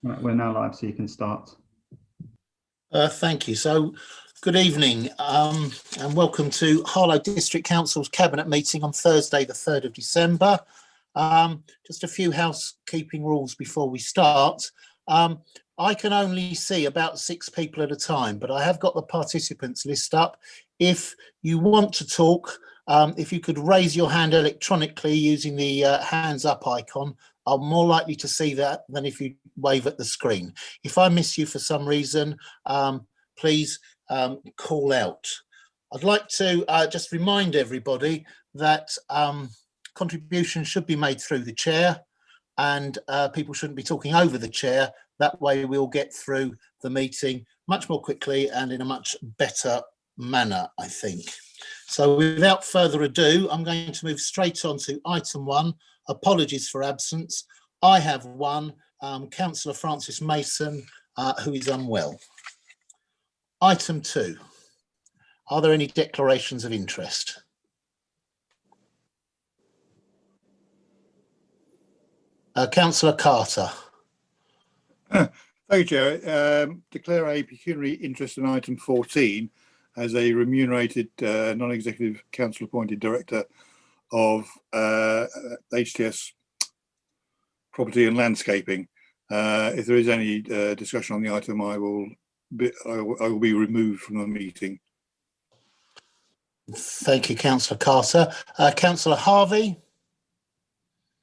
Right, we're now live, so you can start. Thank you. So, good evening and welcome to Harlow District Council's Cabinet meeting on Thursday, the 3rd of December. Just a few housekeeping rules before we start. I can only see about 6 people at a time, but I have got the participants list up. If you want to talk, if you could raise your hand electronically using the hands up icon, I'm more likely to see that than if you wave at the screen. If I miss you for some reason, please call out. I'd like to just remind everybody that contributions should be made through the chair, and people shouldn't be talking over the chair. That way we'll get through the meeting much more quickly and in a much better manner, I think. So without further ado, I'm going to move straight on to item 1, apologies for absence. I have one, Councillor Francis Mason, who is unwell. Item 2, are there any declarations of interest? Councillor Carter. Thank you, Chair. Declare a pecuniary interest in item 14 as a remunerated non-executive council appointed director of HTS Property and Landscaping. If there is any discussion on the item, I will be removed from the meeting. Thank you, Councillor Carter. Councillor Harvey.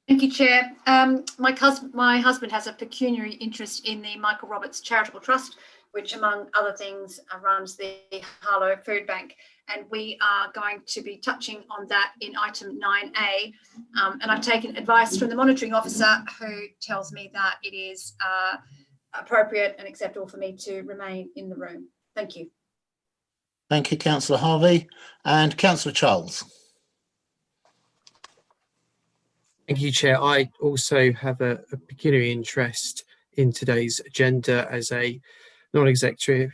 Thank you, Chair. My husband has a pecuniary interest in the Michael Roberts Charitable Trust, which, among other things, runs the Harlow Food Bank. And we are going to be touching on that in item 9A. And I've taken advice from the monitoring officer, who tells me that it is appropriate and acceptable for me to remain in the room. Thank you. Thank you, Councillor Harvey. And Councillor Charles. Thank you, Chair. I also have a pecuniary interest in today's agenda as a non-executive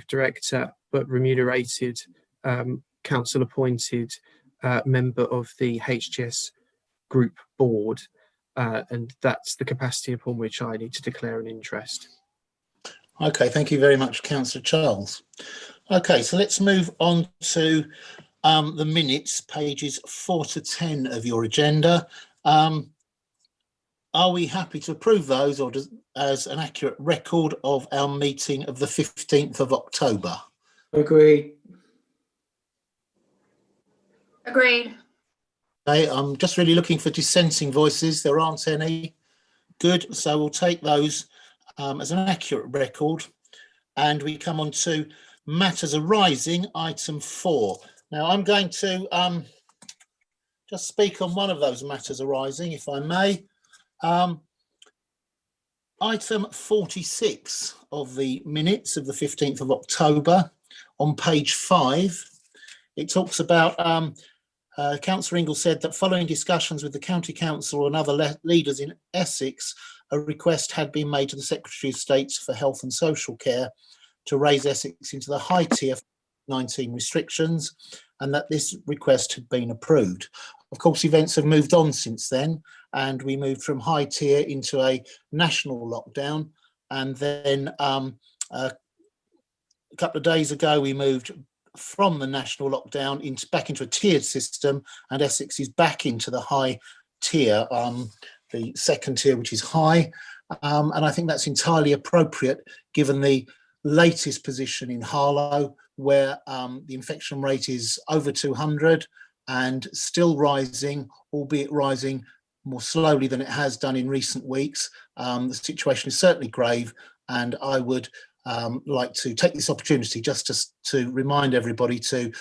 director, but remunerated council appointed member of the HTS Group Board, and that's the capacity upon which I need to declare an interest. Okay, thank you very much, Councillor Charles. Okay, so let's move on to the minutes, pages 4 to 10 of your agenda. Are we happy to approve those, or as an accurate record of our meeting of the 15th of October? Agreed. Agreed. Okay, I'm just really looking for dissenting voices. There aren't any. Good, so we'll take those as an accurate record. And we come on to matters arising, item 4. Now, I'm going to just speak on one of those matters arising, if I may. Item 46 of the minutes of the 15th of October, on page 5, it talks about Councillor Ingle said that following discussions with the County Council and other leaders in Essex, a request had been made to the Secretary of State for Health and Social Care to raise Essex into the high tier 19 restrictions, and that this request had been approved. Of course, events have moved on since then, and we moved from high tier into a national lockdown, and then a couple of days ago we moved from the national lockdown back into a tiered system, and Essex is back into the high tier, the second tier, which is high, and I think that's entirely appropriate given the latest position in Harlow, where the infection rate is over 200 and still rising, albeit rising more slowly than it has done in recent weeks. The situation is certainly grave, and I would like to take this opportunity just to remind everybody to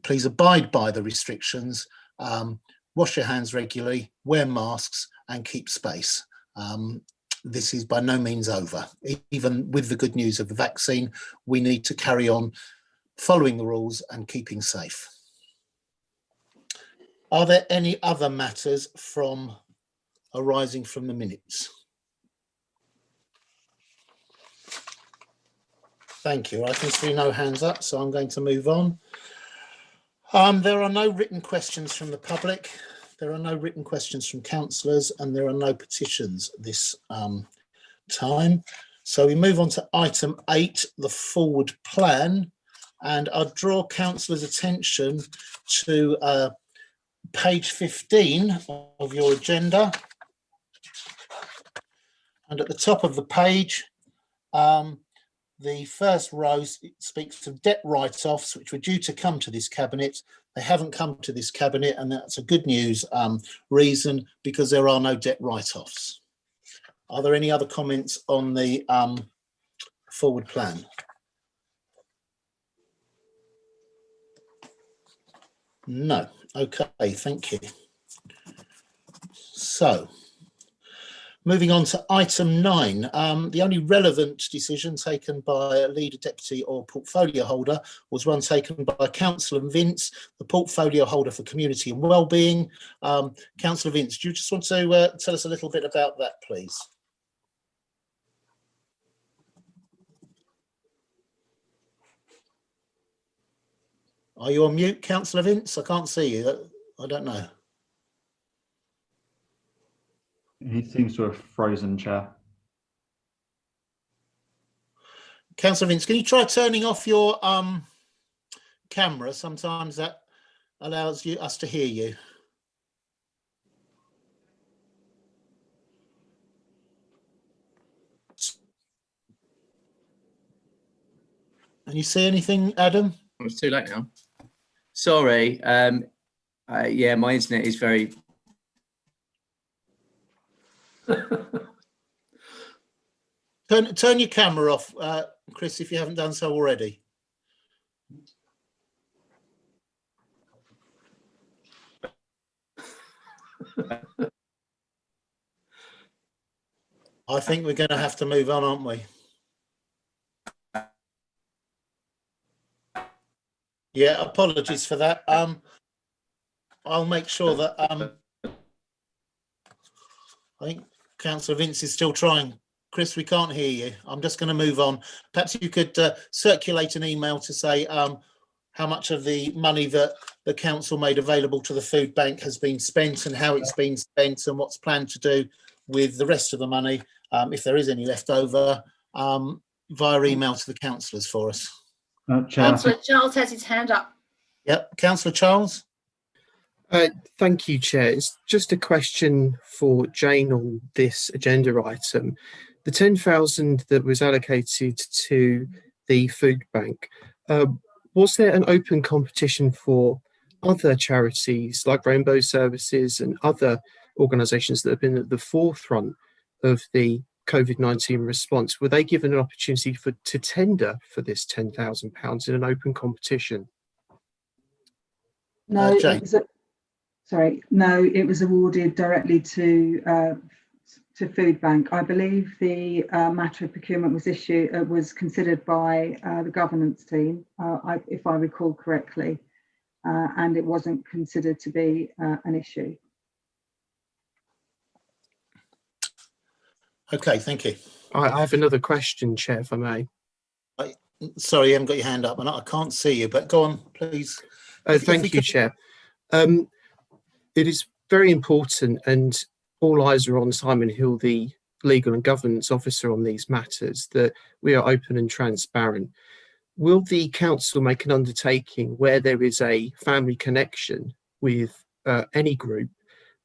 please abide by the restrictions, wash your hands regularly, wear masks and keep space. This is by no means over. Even with the good news of the vaccine, we need to carry on following the rules and keeping safe. Are there any other matters arising from the minutes? Thank you. I can see no hands up, so I'm going to move on. There are no written questions from the public. There are no written questions from councillors, and there are no petitions this time. So we move on to item 8, the forward plan, and I'll draw councillors' attention to page 15 of your agenda. And at the top of the page, the first row speaks of debt write-offs, which were due to come to this cabinet. They haven't come to this cabinet, and that's a good news reason, because there are no debt write-offs. Are there any other comments on the forward plan? No. Okay, thank you. So, moving on to item 9, the only relevant decision taken by a leader, deputy or portfolio holder was one taken by Councillor Vince, the portfolio holder for community and wellbeing. Councillor Vince, do you just want to tell us a little bit about that, please? Are you on mute, Councillor Vince? I can't see you. I don't know. He seems to have frozen, Chair. Councillor Vince, can you try turning off your camera? Sometimes that allows us to hear you. Can you see anything, Adam? It's too late now. Sorry. Yeah, my internet is very... Turn your camera off, Chris, if you haven't done so already. I think we're going to have to move on, aren't we? Yeah, apologies for that. I'll make sure that I think Councillor Vince is still trying. Chris, we can't hear you. I'm just going to move on. Perhaps you could circulate an email to say how much of the money that the council made available to the food bank has been spent and how it's been spent and what's planned to do with the rest of the money, if there is any left over, via email to the councillors for us. Chair, Councillor Charles has his hand up. Yep, Councillor Charles. Thank you, Chair. It's just a question for Jane on this agenda item. The 10,000 that was allocated to the food bank, was there an open competition for other charities like Rainbow Services and other organisations that have been at the forefront of the COVID-19 response? Were they given an opportunity to tender for this £10,000 in an open competition? No, Jane. No, it was awarded directly to food bank. I believe the matter of procurement was considered by the governance team, if I recall correctly, and it wasn't considered to be an issue. Okay, thank you. I have another question, Chair, if I may. Sorry, you haven't got your hand up, and I can't see you, but go on, please. Thank you, Chair. It is very important, and all eyes are on Simon Hill, the Legal and Governance Officer on these matters, that we are open and transparent. Will the council make an undertaking where there is a family connection with any group,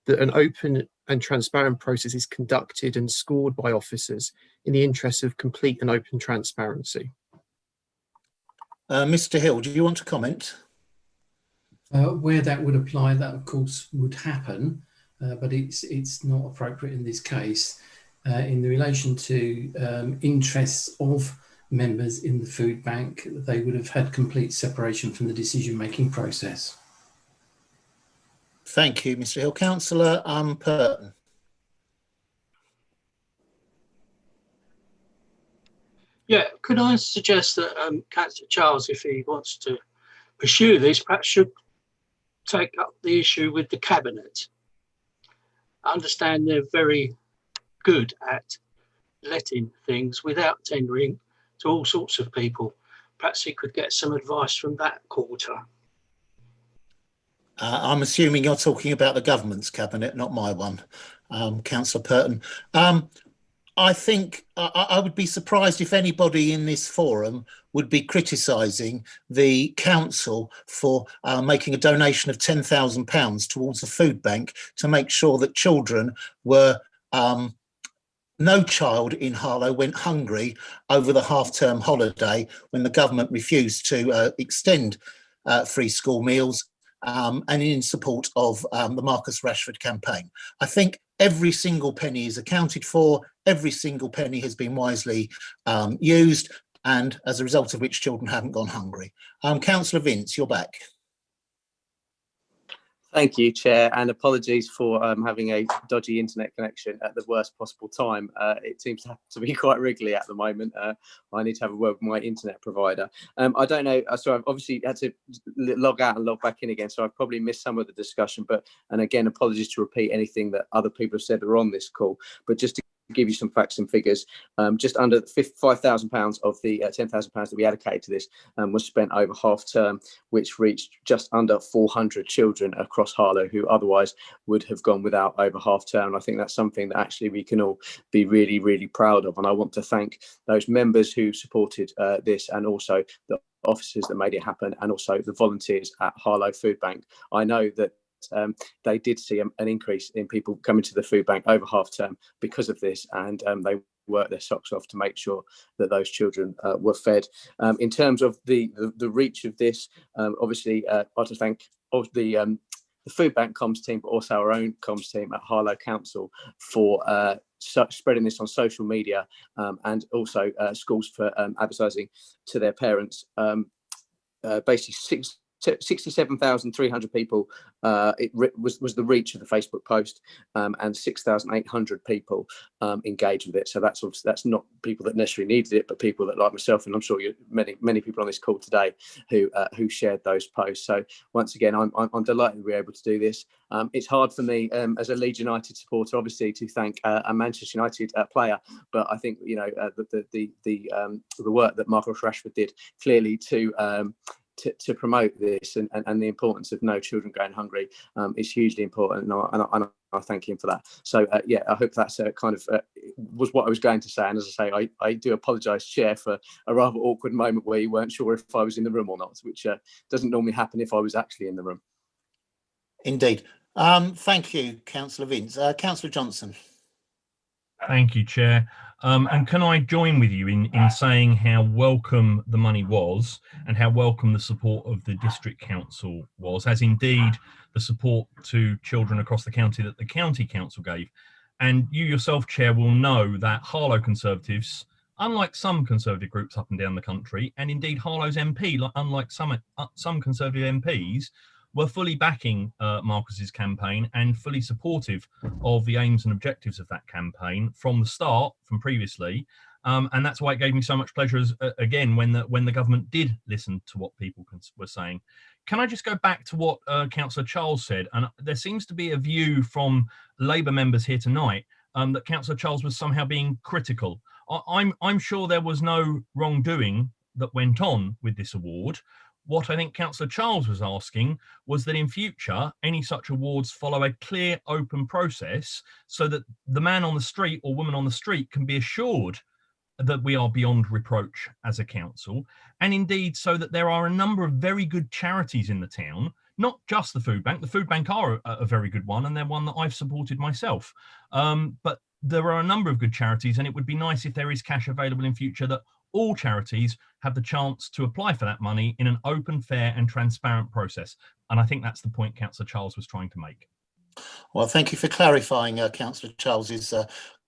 that an open and transparent process is conducted and scored by officers in the interest of complete and open transparency? Mr. Hill, do you want to comment? Where that would apply, that of course would happen, but it's not appropriate in this case. In the relation to interests of members in the food bank, they would have had complete separation from the decision-making process. Thank you, Mr. Hill. Councillor Purton. Yeah, could I suggest that Councillor Charles, if he wants to pursue this, perhaps should take up the issue with the Cabinet. I understand they're very good at letting things without tendering to all sorts of people. Perhaps he could get some advice from that quarter. I'm assuming you're talking about the government's cabinet, not my one, Councillor Purton. I think I would be surprised if anybody in this forum would be criticising the council for making a donation of £10,000 towards a food bank to make sure that children were no child in Harlow went hungry over the half-term holiday when the government refused to extend free school meals, and in support of the Marcus Rashford campaign. I think every single penny is accounted for, every single penny has been wisely used, and as a result of which children haven't gone hungry. Councillor Vince, you're back. Thank you, Chair, and apologies for having a dodgy internet connection at the worst possible time. It seems to be quite wriggly at the moment. I need to have a word with my internet provider. I don't know, so I've obviously had to log out and log back in again, so I've probably missed some of the discussion, and again, apologies to repeat anything that other people have said that are on this call, but just to give you some facts and figures, just under £5,000 of the £10,000 that we allocated to this was spent over half term, which reached just under 400 children across Harlow who otherwise would have gone without over half term. I think that's something that actually we can all be really, really proud of. And I want to thank those members who supported this, and also the officers that made it happen, and also the volunteers at Harlow Food Bank. I know that they did see an increase in people coming to the food bank over half term because of this, and they worked their socks off to make sure that those children were fed. In terms of the reach of this, obviously I'd like to thank the food bank comms team, but also our own comms team at Harlow Council for spreading this on social media, and also schools for advertising to their parents. Basically 67,300 people was the reach of the Facebook post, and 6,800 people engaged with it. So that's not people that necessarily needed it, but people that, like myself, and I'm sure many people on this call today who shared those posts. So once again, I'm delighted we were able to do this. It's hard for me as a Leeds United supporter, obviously, to thank a Manchester United player, but I think the work that Marcus Rashford did clearly to promote this and the importance of no children going hungry is hugely important, and I thank him for that. So yeah, I hope that's was what I was going to say. And as I say, I do apologise, Chair, for a rather awkward moment where you weren't sure if I was in the room or not, which doesn't normally happen if I was actually in the room. Indeed. Thank you, Councillor Vince. Councillor Johnson. Thank you, Chair. And can I join with you in saying how welcome the money was, and how welcome the support of the District Council was, as indeed the support to children across the county that the County Council gave. And you yourself, Chair, will know that Harlow Conservatives, unlike some Conservative groups up and down the country, and indeed Harlow's MP, unlike some Conservative MPs, were fully backing Marcus's campaign and fully supportive of the aims and objectives of that campaign from the start, from previously. And that's why it gave me so much pleasure, again, when the government did listen to what people were saying. Can I just go back to what Councillor Charles said? And there seems to be a view from Labour members here tonight that Councillor Charles was somehow being critical. I'm sure there was no wrongdoing that went on with this award. What I think Councillor Charles was asking was that in future, any such awards follow a clear, open process, so that the man on the street or woman on the street can be assured that we are beyond reproach as a council, and indeed so that there are a number of very good charities in the town, not just the food bank. The food bank are a very good one, and they're one that I've supported myself. But there are a number of good charities, and it would be nice if there is cash available in future that all charities have the chance to apply for that money in an open, fair and transparent process. And I think that's the point Councillor Charles was trying to make. Well, thank you for clarifying Councillor Charles's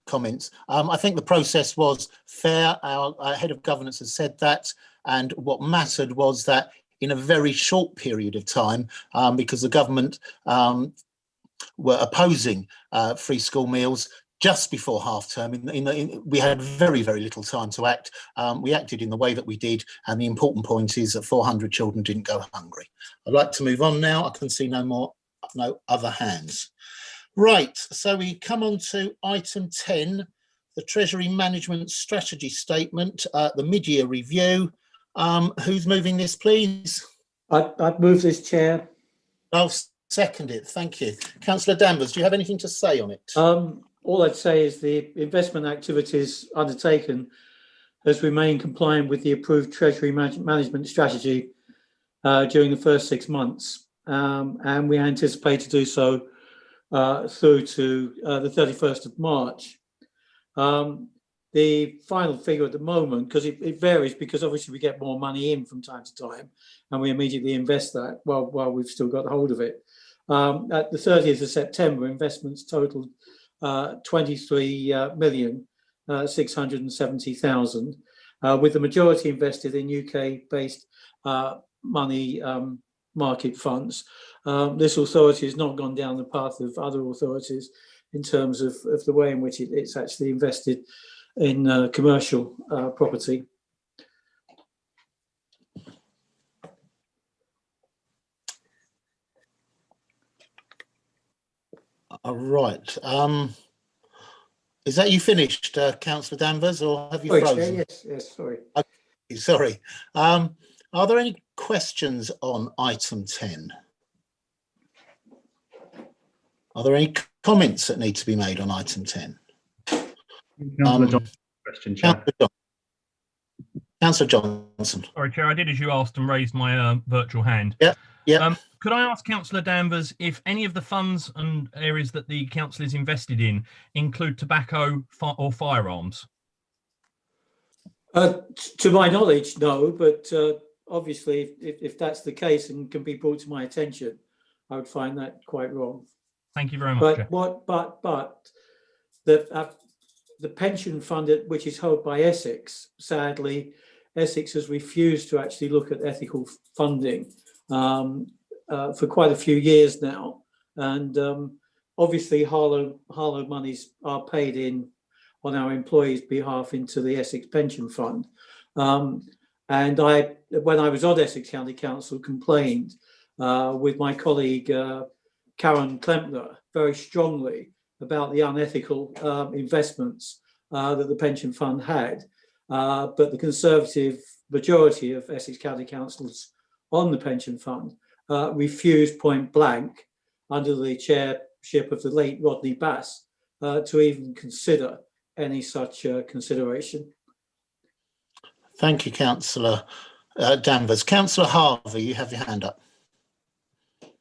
comments. I think the process was fair. Our head of governance has said that, and what mattered was that in a very short period of time, because the government were opposing free school meals just before half term, we had very, very little time to act. We acted in the way that we did, and the important point is that 400 children didn't go hungry. I'd like to move on now. I can see no other hands. Right, so we come on to item 10, the Treasury Management Strategy Statement, the mid-year review. Who's moving this, please? I'd move this, Chair. I'll second it, thank you. Councillor Danvers, do you have anything to say on it? all I'd say is the investment activities undertaken has remained compliant with the approved Treasury management strategy during the first 6 months, and we anticipate to do so through to the 31st of March. The final figure at the moment, because it varies, because obviously we get more money in from time to time, and we immediately invest that while we've still got hold of it. At the 30th of September, investments totaled 23,670,000, with the majority invested in UK-based money market funds. This authority has not gone down the path of other authorities in terms of the way in which it's actually invested in commercial property. All right. Is that you finished, Councillor Danvers, or have you Sorry, frozen? Chair, yes, sorry. Okay, sorry. Are there any questions on item 10? Are there any comments that need to be made on item 10? Councillor Johnson, question, Chair. Councillor Johnson. Sorry, Chair, I did as you asked and raised my virtual hand. Yeah. Could I ask Councillor Danvers if any of the funds and areas that the council is invested in include tobacco or firearms? To my knowledge, no, but obviously if that's the case and can be brought to my attention, I would find that quite wrong. Thank you very much, Chair. But the pension fund which is held by Essex, sadly, Essex has refused to actually look at ethical funding for quite a few years now, and obviously Harlow monies are paid in on our employees' behalf into the Essex Pension Fund, and when I was on Essex County Council, complained with my colleague Karen Klempner very strongly about the unethical investments that the pension fund had, but the Conservative majority of Essex County Councils on the pension fund refused point blank, under the chairship of the late Rodney Bass, to even consider any such consideration. Thank you, Councillor Danvers. Councillor Harvey, you have your hand up. Thank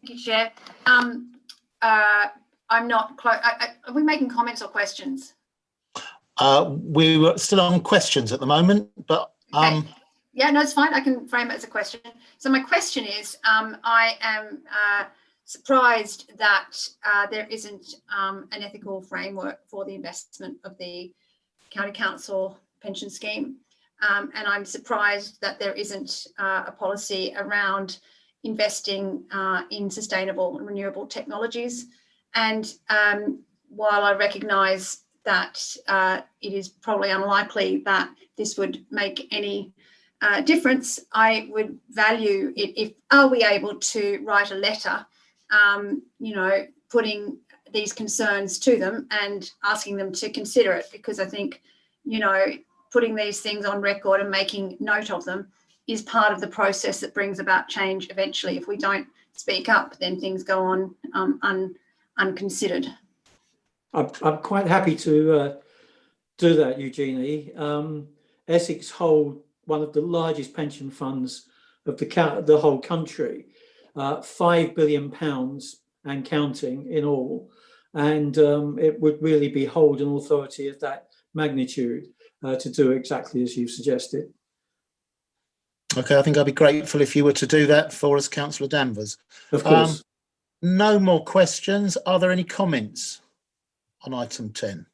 you, Chair. I'm not close. Are we making comments or questions? We were still on questions at the moment, but okay. Yeah, no, it's fine. I can frame it as a question. So my question is, I am surprised that there isn't an ethical framework for the investment of the County Council pension scheme. And I'm surprised that there isn't a policy around investing in sustainable and renewable technologies. And while I recognise that it is probably unlikely that this would make any difference, I would value it if are we able to write a letter, putting these concerns to them and asking them to consider it, because I think, putting these things on record and making note of them is part of the process that brings about change eventually. If we don't speak up, then things go on unconsidered. I'm quite happy to do that, Eugenie. Essex hold one of the largest pension funds of the whole country, £5 billion and counting in all. And it would really behold an authority of that magnitude to do exactly as you've suggested. Okay, I think I'd be grateful if you were to do that for us, Councillor Danvers. Of course. No more questions. Are there any comments on item 10?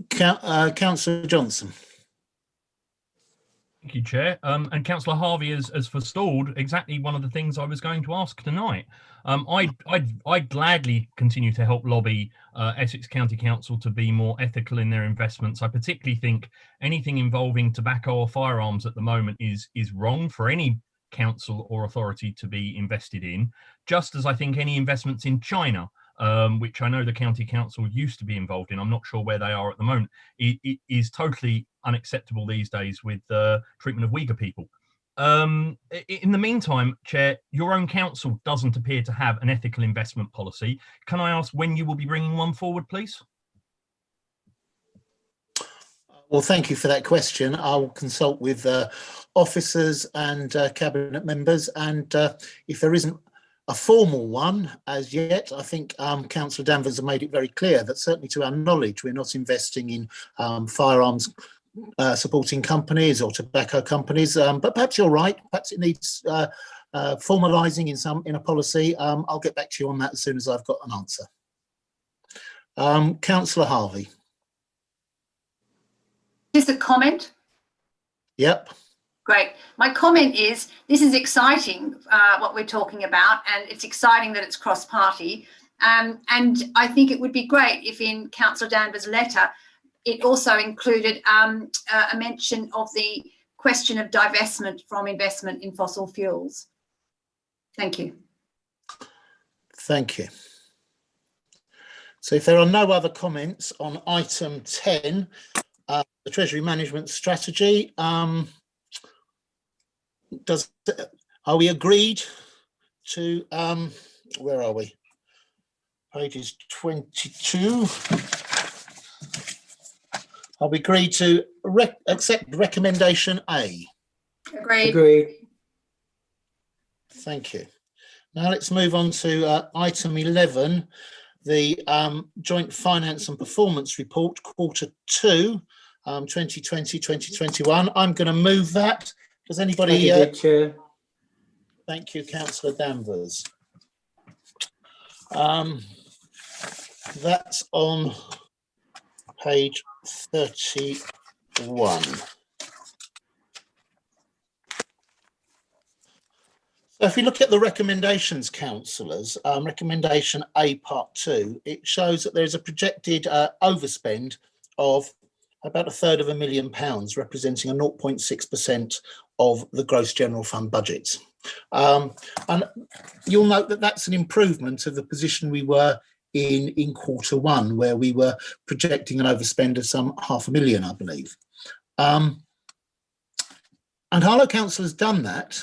Councillor Johnson. Thank you, Chair. And Councillor Harvey has forestalled exactly one of the things I was going to ask tonight. I'd gladly continue to help lobby Essex County Council to be more ethical in their investments. I particularly think anything involving tobacco or firearms at the moment is wrong for any council or authority to be invested in, just as I think any investments in China, which I know the county council used to be involved in, I'm not sure where they are at the moment, it is totally unacceptable these days with the treatment of Uyghur people. In the meantime, Chair, your own council doesn't appear to have an ethical investment policy. Can I ask when you will be bringing one forward, please? Well, thank you for that question. I'll consult with officers and cabinet members, and if there isn't a formal one as yet, I think Councillor Danvers has made it very clear that certainly to our knowledge, we're not investing in firearms supporting companies or tobacco companies. But perhaps you're right. Perhaps it needs formalising in a policy. I'll get back to you on that as soon as I've got an answer. Councillor Harvey. Just a comment. Yep. Great. My comment is, this is exciting, what we're talking about, and it's exciting that it's cross-party. And I think it would be great if in Councillor Danvers' letter, it also included a mention of the question of divestment from investment in fossil fuels. Thank you. Thank you. So if there are no other comments on item 10, the Treasury Management Strategy, are we agreed to, where are we? Pages 22. Are we agreed to accept recommendation A? Agreed. Agreed. Thank you. Now let's move on to item 11, the Joint Finance and Performance Report, Quarter 2, 2020-2021. I'm going to move that. Does anybody? Thank you, Chair. Thank you, Councillor Danvers. That's on page 31. So if you look at the recommendations, councillors, recommendation A part 2, it shows that there's a projected overspend of about £250,000, representing a 0.6% of the gross general fund budget. And you'll note that that's an improvement of the position we were in quarter 1, where we were projecting an overspend of some £500,000, I believe. And Harlow Council has done that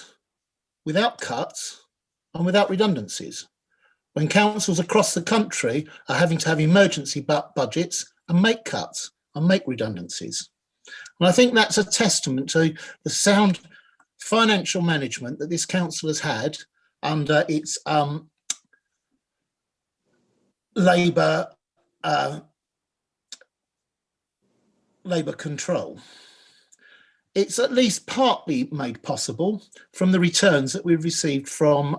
without cuts and without redundancies, when councils across the country are having to have emergency budgets and make cuts and make redundancies. And I think that's a testament to the sound financial management that this council has had under its Labour control. It's at least partly made possible from the returns that we've received from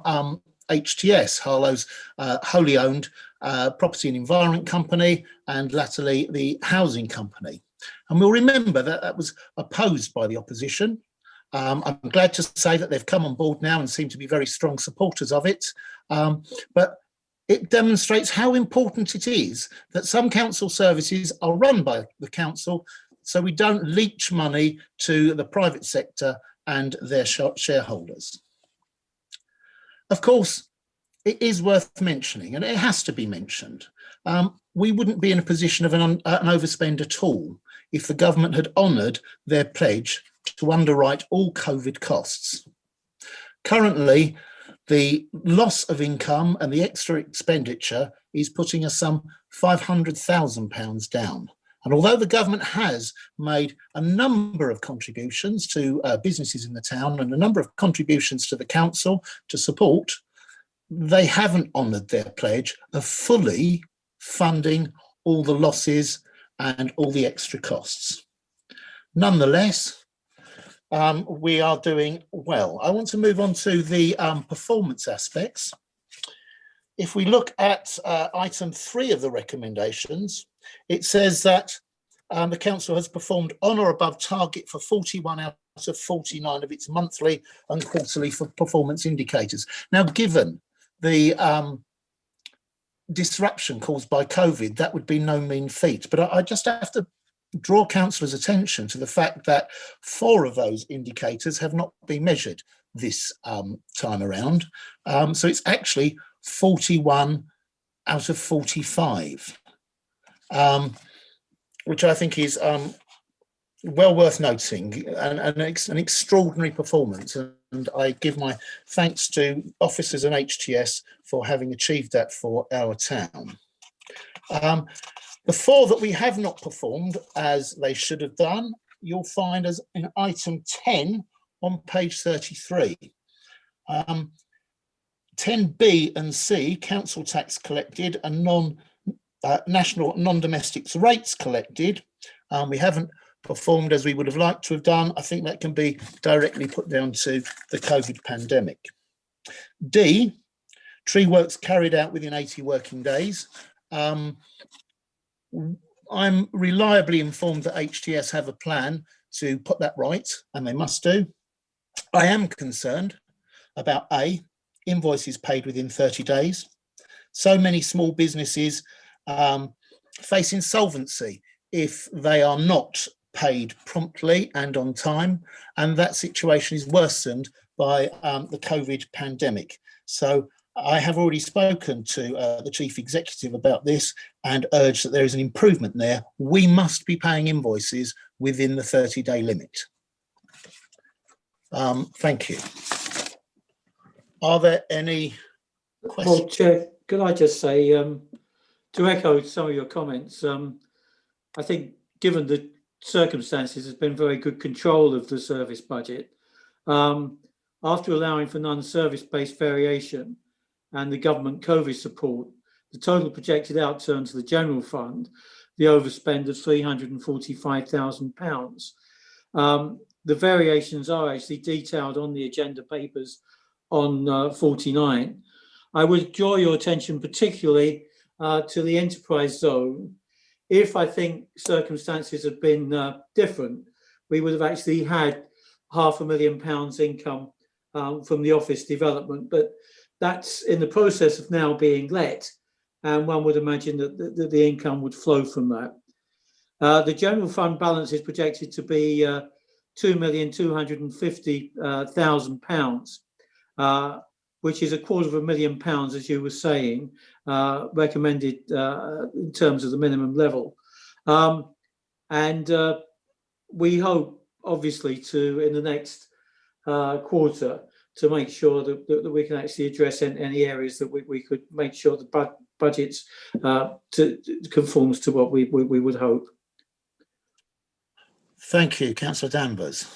HTS, Harlow's wholly owned property and environment company, and latterly the housing company. And we'll remember that that was opposed by the opposition. I'm glad to say that they've come on board now and seem to be very strong supporters of it. But it demonstrates how important it is that some council services are run by the council, so we don't leach money to the private sector and their shareholders. Of course, it is worth mentioning, and it has to be mentioned, we wouldn't be in a position of an overspend at all if the government had honoured their pledge to underwrite all COVID costs. Currently, the loss of income and the extra expenditure is putting us some £500,000 down. And although the government has made a number of contributions to businesses in the town and a number of contributions to the council to support, they haven't honoured their pledge of fully funding all the losses and all the extra costs. Nonetheless, we are doing well. I want to move on to the performance aspects. If we look at item 3 of the recommendations, it says that the council has performed on or above target for 41 out of 49 of its monthly and quarterly performance indicators. Now, given the disruption caused by COVID, that would be no mean feat. But I just have to draw councillors' attention to the fact that 4 of those indicators have not been measured this time around. So it's actually 41 out of 45, which I think is well worth noting, and an extraordinary performance. And I give my thanks to officers and HTS for having achieved that for our town. The 4 that we have not performed as they should have done, you'll find as in item 10 on page 33. 10B and C, council tax collected and national non-domestics rates collected. We haven't performed as we would have liked to have done. I think that can be directly put down to the COVID pandemic. D, tree works carried out within 80 working days. I'm reliably informed that HTS have a plan to put that right, and they must do. I am concerned about A, invoices paid within 30 days. So many small businesses face insolvency if they are not paid promptly and on time, and that situation is worsened by the COVID pandemic. So I have already spoken to the chief executive about this and urged that there is an improvement there. We must be paying invoices within the 30-day limit. Thank you. Are there any questions? Well, Chair, could I just say, to echo some of your comments, I think given the circumstances, there's been very good control of the service budget. After allowing for non-service-based variation and the government COVID support, the total projected outturn to the general fund, the overspend of £345,000. The variations are actually detailed on the agenda papers on 49. I would draw your attention particularly to the enterprise zone. If I think circumstances had been different, we would have actually had £500,000 income from the office development, but that's in the process of now being let, and one would imagine that the income would flow from that. The general fund balance is projected to be £2,250,000, which is £250,000, as you were saying, recommended in terms of the minimum level. And we hope, obviously, to, in the next quarter, to make sure that we can actually address any areas that we could make sure the budgets conforms to what we would hope. Thank you, Councillor Danvers.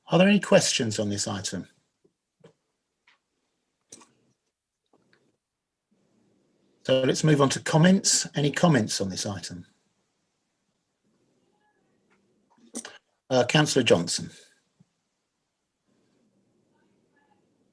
Are there any questions on this item? So let's move on to comments. Any comments on this item? Councillor Johnson.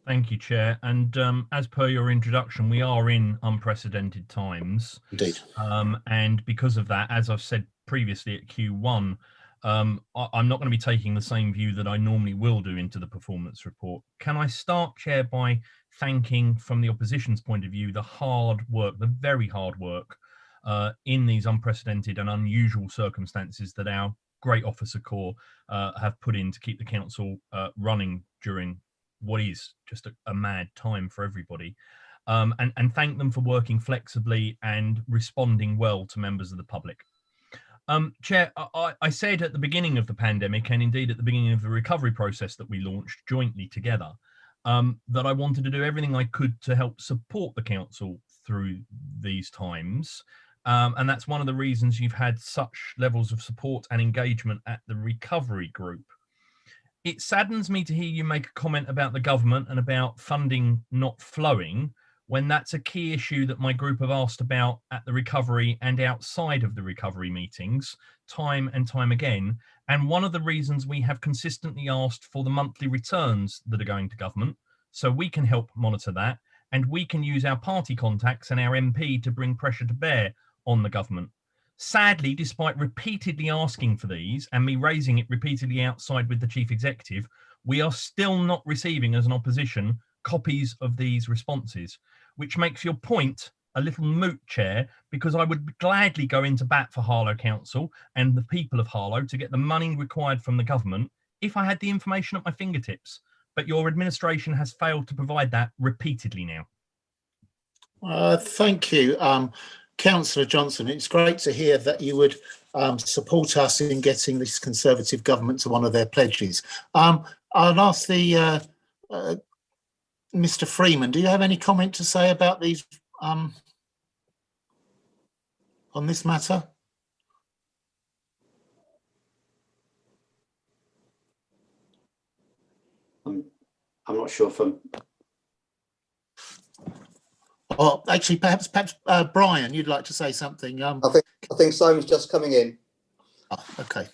Thank you, Chair. And as per your introduction, we are in unprecedented times. Indeed. And because of that, as I've said previously at Q1, I'm not going to be taking the same view that I normally will do into the performance report. Can I start, Chair, by thanking, from the opposition's point of view, the hard work, the very hard work in these unprecedented and unusual circumstances that our great officer corps have put in to keep the council running during what is just a mad time for everybody, and thank them for working flexibly and responding well to members of the public. Chair, I said at the beginning of the pandemic, and indeed at the beginning of the recovery process that we launched jointly together, that I wanted to do everything I could to help support the council through these times. And that's one of the reasons you've had such levels of support and engagement at the recovery group. It saddens me to hear you make a comment about the government and about funding not flowing, when that's a key issue that my group have asked about at the recovery and outside of the recovery meetings time and time again. And one of the reasons we have consistently asked for the monthly returns that are going to government, so we can help monitor that, and we can use our party contacts and our MP to bring pressure to bear on the government. Sadly, despite repeatedly asking for these and me raising it repeatedly outside with the chief executive, we are still not receiving as an opposition copies of these responses, which makes your point a little moot, Chair, because I would gladly go into bat for Harlow Council and the people of Harlow to get the money required from the government if I had the information at my fingertips. But your administration has failed to provide that repeatedly now. Thank you, Councillor Johnson. It's great to hear that you would support us in getting this Conservative government to honour their pledges. I'll ask the Mr. Freeman, do you have any comment to say about these on this matter? I'm not sure if I'm. Or actually, perhaps Brian, you'd like to say something. I think Simon's just coming in. Oh, okay.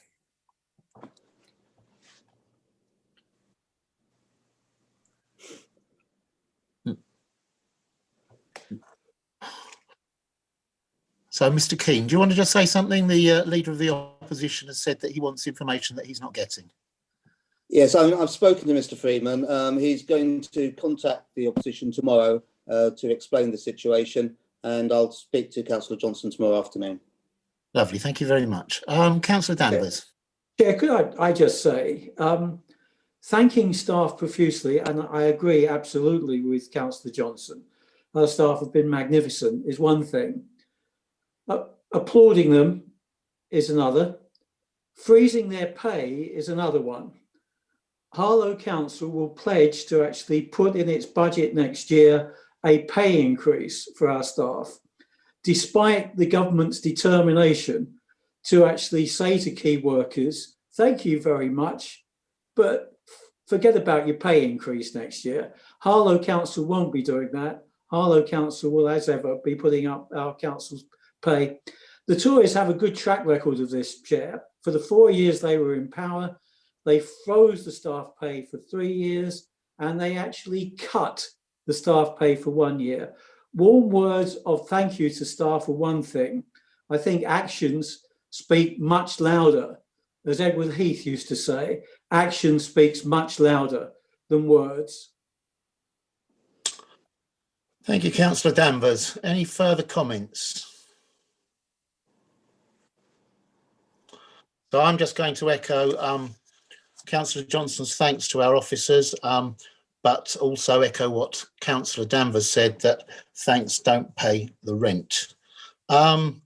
So, Mr. Keane, do you want to just say something? The Leader of the Opposition has said that he wants information that he's not getting. Yes, I've spoken to Mr. Freeman. He's going to contact the Opposition tomorrow to explain the situation, and I'll speak to Councillor Johnson tomorrow afternoon. Lovely, thank you very much. Councillor Danvers. Chair, could I just say, thanking staff profusely, and I agree absolutely with Councillor Johnson, our staff have been magnificent, is one thing. Applauding them is another. Freezing their pay is another one. Harlow Council will pledge to actually put in its budget next year a pay increase for our staff, despite the government's determination to actually say to key workers, thank you very much, but forget about your pay increase next year. Harlow Council won't be doing that. Harlow Council will, as ever, be putting up our council's pay. The Tories have a good track record of this, Chair. For the 4 years they were in power, they froze the staff pay for 3 years, and they actually cut the staff pay for 1 year. Warm words of thank you to staff are one thing. I think actions speak much louder. As Edward Heath used to say, action speaks much louder than words. Thank you, Councillor Danvers. Any further comments? So I'm just going to echo Councillor Johnson's thanks to our officers, but also echo what Councillor Danvers said, that thanks don't pay the rent. Simon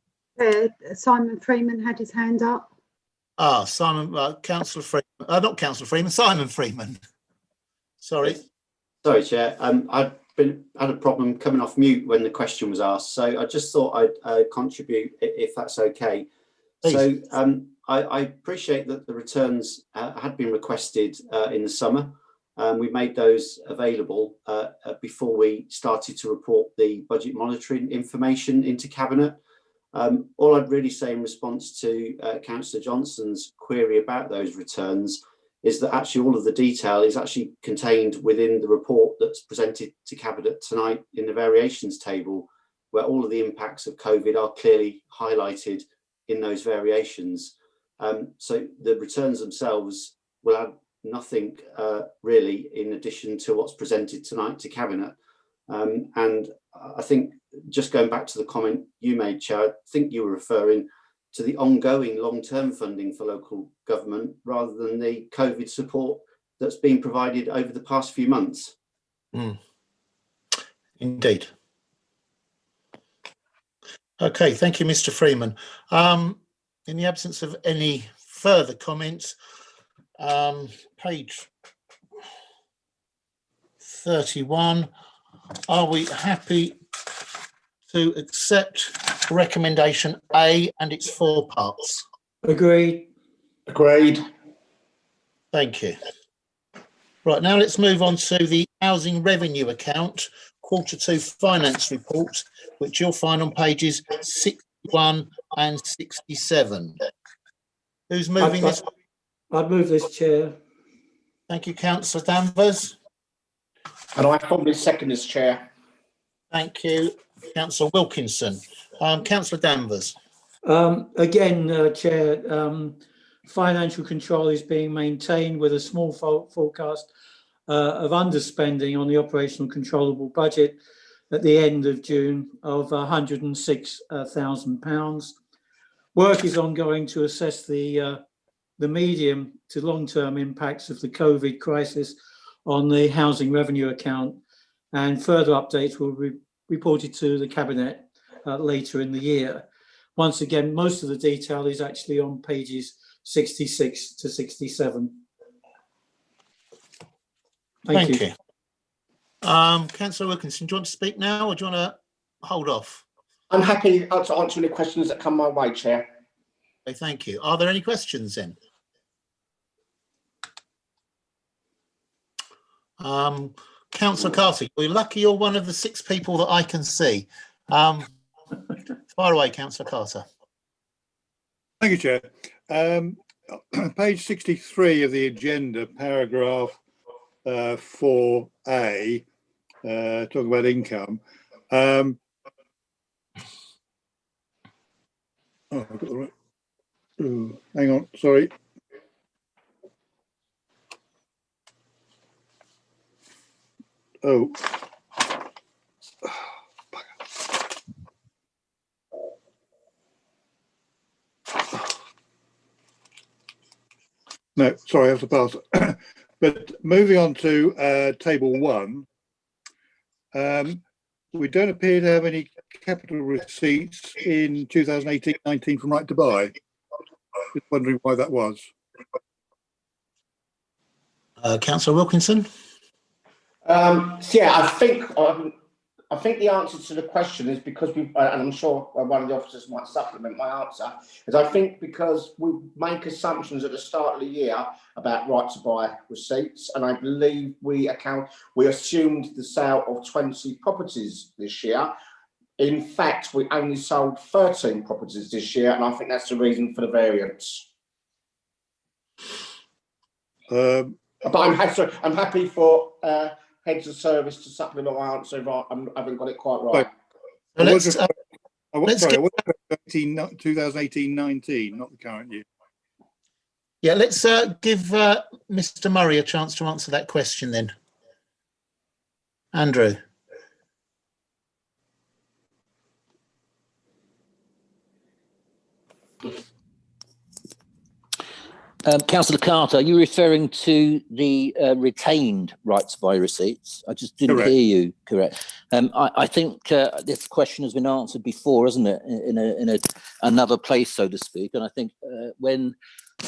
Freeman had his hand up. Simon, Councillor Freeman, not Councillor Freeman, Simon Freeman. Sorry. Sorry, Chair. I've had a problem coming off mute when the question was asked, so I just thought I'd contribute if that's okay. Please. So I appreciate that the returns had been requested in the summer. We made those available before we started to report the budget monitoring information into Cabinet. All I'd really say in response to Councillor Johnson's query about those returns is that actually all of the detail is actually contained within the report that's presented to Cabinet tonight in the variations table, where all of the impacts of COVID are clearly highlighted in those variations. So the returns themselves will have nothing really in addition to what's presented tonight to Cabinet. And I think, just going back to the comment you made, Chair, I think you were referring to the ongoing long-term funding for local government rather than the COVID support that's been provided over the past few months. Indeed. Okay, thank you, Mr. Freeman. In the absence of any further comments, page 31, are we happy to accept recommendation A and its 4 parts? Agreed. Agreed. Thank you. Right, now let's move on to the housing revenue account Q2 finance report, which you'll find on pages 61 and 67. Who's moving this? I'd move this, Chair. Thank you, Councillor Danvers. And I probably second this, Chair. Thank you, Councillor Wilkinson. Councillor Danvers. Again, Chair, financial control is being maintained with a small forecast of underspending on the operational controllable budget at the end of June of £106,000. Work is ongoing to assess the medium to long-term impacts of the COVID crisis on the housing revenue account, and further updates will be reported to the Cabinet later in the year. once again, most of the detail is actually on pages 66 to 67. Thank you. Councillor Wilkinson, do you want to speak now or do you want to hold off? I'm happy to answer any questions that come my way, Chair. Okay, thank you. Are there any questions then? Councillor Carty, we're lucky you're one of the 6 people that I can see. Fire away, Councillor Carter. Thank you, Chair. Page 63 of the agenda, paragraph 4A, talking about income. Oh, I've got the right. Ooh, hang on, sorry. Oh. No, sorry, I have to pass. But moving on to table 1, we don't appear to have any capital receipts in 2018-19 from Right to Buy. Just wondering why that was. Councillor Wilkinson? So yeah, I think the answer to the question is because we, and I'm sure one of the officers might supplement my answer, is I think because we make assumptions at the start of the year about Right to Buy receipts, and I believe we assumed the sale of 20 properties this year. In fact, we only sold 13 properties this year, and I think that's the reason for the variance. But I'm happy for heads of service to supplement my answer if I haven't got it quite right. I was 2018-19, not the current year. Yeah, let's give Mr. Murray a chance to answer that question then. Andrew. Councillor Carter, are you referring to the retained Right to Buy receipts? I just didn't hear you correct. I think this question has been answered before, hasn't it, in another place, so to speak. And I think when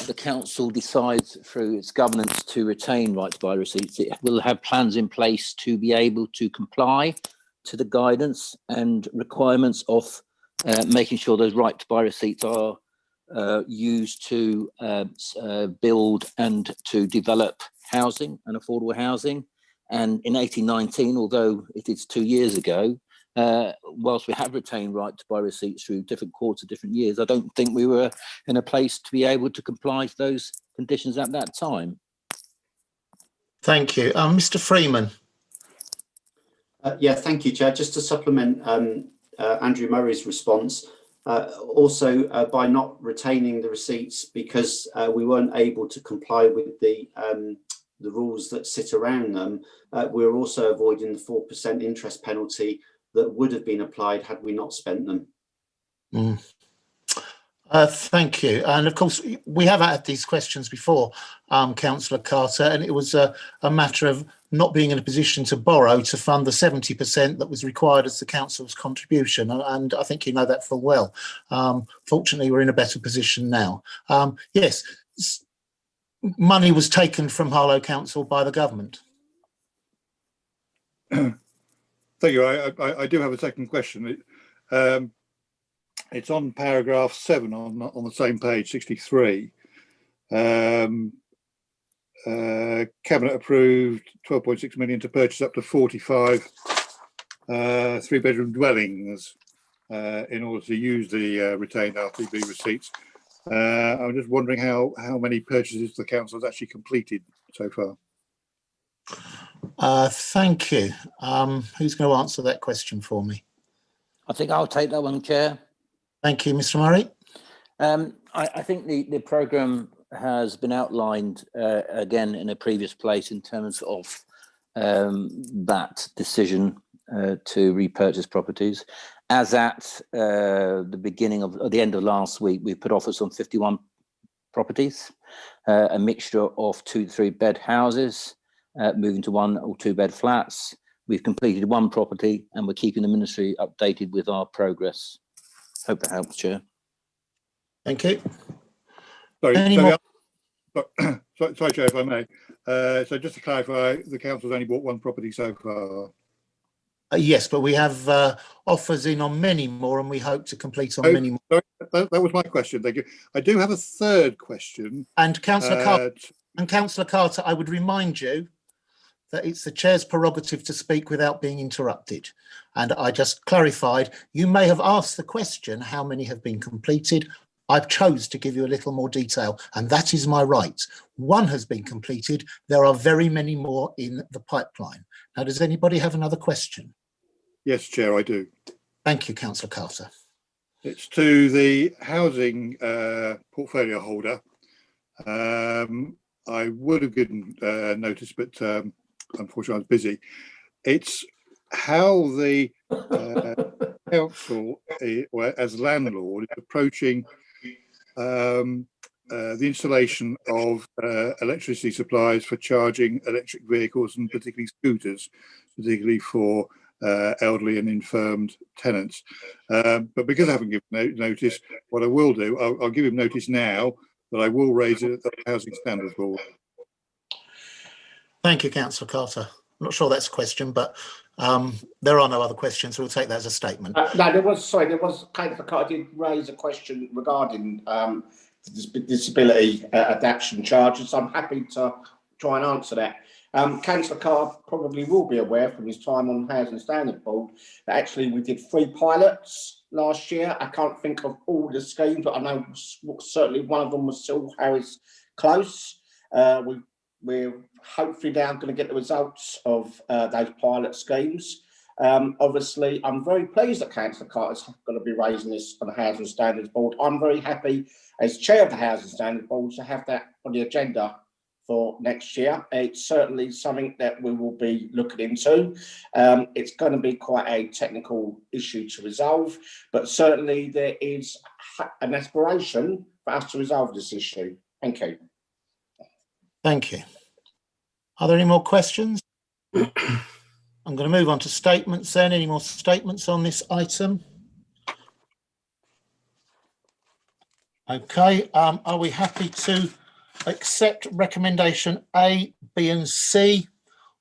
the council decides through its governance to retain Right to Buy receipts, it will have plans in place to be able to comply to the guidance and requirements of making sure those Right to Buy receipts are used to build and to develop housing and affordable housing. And in 1819, although it is 2 years ago, whilst we have retained Right to Buy receipts through different courts of different years, I don't think we were in a place to be able to comply to those conditions at that time. Thank you. Mr. Freeman. Yeah, thank you, Chair. Just to supplement Andrew Murray's response, also by not retaining the receipts because we weren't able to comply with the rules that sit around them, we're also avoiding the 4% interest penalty that would have been applied had we not spent them. Thank you. And of course, we have had these questions before, Councillor Carter, and it was a matter of not being in a position to borrow to fund the 70% that was required as the council's contribution. And I think you know that full well. Fortunately, we're in a better position now. Yes, money was taken from Harlow Council by the government. Thank you. I do have a second question. It's on paragraph 7 on the same page, 63. Cabinet approved 12.6 million to purchase up to 45 3-bedroom dwellings in order to use the retained RTB receipts. I'm just wondering how many purchases the council has actually completed so far. Thank you. Who's going to answer that question for me? I think I'll take that one, Chair. Thank you, Mr. Murray. I think the programme has been outlined again in a previous place in terms of that decision to repurchase properties. As at the beginning of the end of last week, we put offers on 51 properties, a mixture of 2 to 3 bed houses, moving to 1 or 2 bed flats. We've completed 1 property and we're keeping the ministry updated with our progress. Hope that helps, Chair. Thank you. Sorry, Any more? sorry, Chair, if I may. So just to clarify, the council's only bought one property so far. Yes, but we have offers in on many more, and we hope to complete on many more. Sorry, that was my question. Thank you. I do have a third question. And Councillor Carter, I would remind you that it's the chair's prerogative to speak without being interrupted. And I just clarified, you may have asked the question, how many have been completed? I've chose to give you a little more detail, and that is my right. One has been completed. There are very many more in the pipeline. Now, does anybody have another question? Yes, Chair, I do. Thank you, Councillor Carter. It's to the housing portfolio holder. I would have given notice, but unfortunately I was busy. It's how the council, as landlord, is approaching the installation of electricity supplies for charging electric vehicles and particularly scooters, particularly for elderly and infirmed tenants. But because I haven't given notice, what I will do, I'll give him notice now that I will raise it at the Housing Standards Board. Thank you, Councillor Carter. I'm not sure that's a question, but there are no other questions. We'll take that as a statement. No, there was Councillor Carter did raise a question regarding disability adaptation charges. I'm happy to try and answer that. Councillor Carter probably will be aware from his time on Housing Standards Board that actually we did 3 pilots last year. I can't think of all the schemes, but I know certainly one of them was still Harris Close. We're hopefully now going to get the results of those pilot schemes. Obviously, I'm very pleased that Councillor Carter's going to be raising this on the Housing Standards Board. I'm very happy as chair of the Housing Standards Board to have that on the agenda for next year. It's certainly something that we will be looking into. It's going to be quite a technical issue to resolve, but certainly there is an aspiration for us to resolve this issue. Thank you. Thank you. Are there any more questions? I'm going to move on to statements then. Any more statements on this item? Okay, are we happy to accept recommendation A, B and C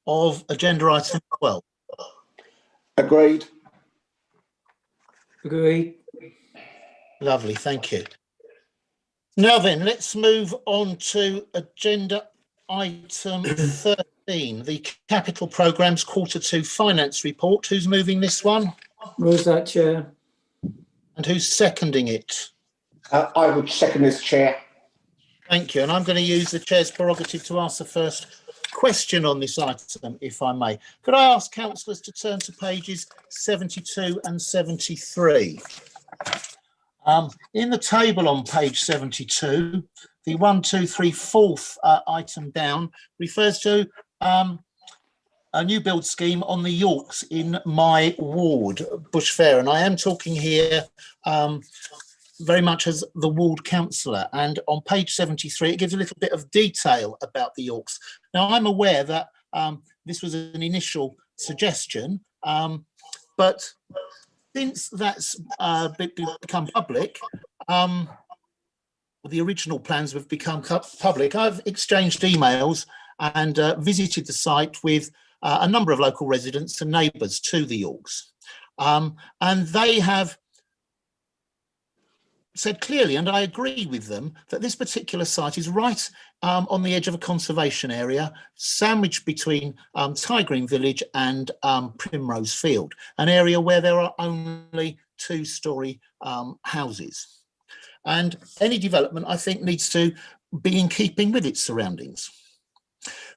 of agenda item 12? Agreed. Agreed. Lovely, thank you. Now then, let's move on to agenda item 13, the Capital Programmes Q2 Finance Report. Who's moving this one? Move that, Chair. And who's seconding it? I would second this, Chair. Thank you. And I'm going to use the chair's prerogative to ask the first question on this item, if I may. Could I ask councillors to turn to pages 72 and 73? In the table on page 72, the 1, 2, 3, 4th item down refers to a new build scheme on the Yorks in my ward, Bush Fair. And I am talking here very much as the ward councillor. And on page 73, it gives a little bit of detail about the Yorks. Now, I'm aware that this was an initial suggestion, but since that's become public, the original plans have become public. I've exchanged emails and visited the site with a number of local residents and neighbours to the Yorks. And they have said clearly, and I agree with them, that this particular site is right on the edge of a conservation area, sandwiched between Tygreen Village and Primrose Field, an area where there are only 2-storey houses. And any development, I think, needs to be in keeping with its surroundings.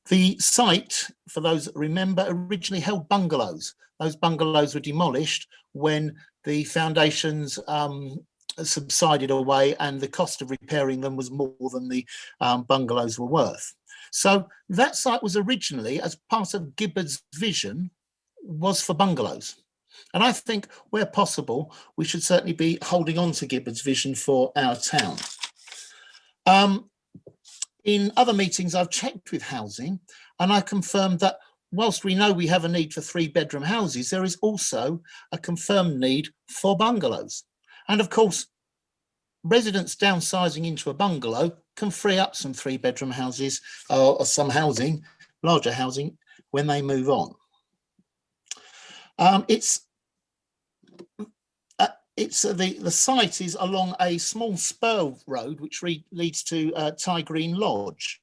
The site, for those that remember, originally held bungalows. Those bungalows were demolished when the foundations subsided away and the cost of repairing them was more than the bungalows were worth. So that site was originally, as part of Gibbard's vision, was for bungalows. And I think where possible, we should certainly be holding on to Gibbard's vision for our town. In other meetings, I've checked with housing and I confirmed that whilst we know we have a need for 3-bedroom houses, there is also a confirmed need for bungalows. And of course, residents downsizing into a bungalow can free up some 3-bedroom houses or some housing, larger housing, when they move on. The site is along a small spur road which leads to Ty Green Lodge,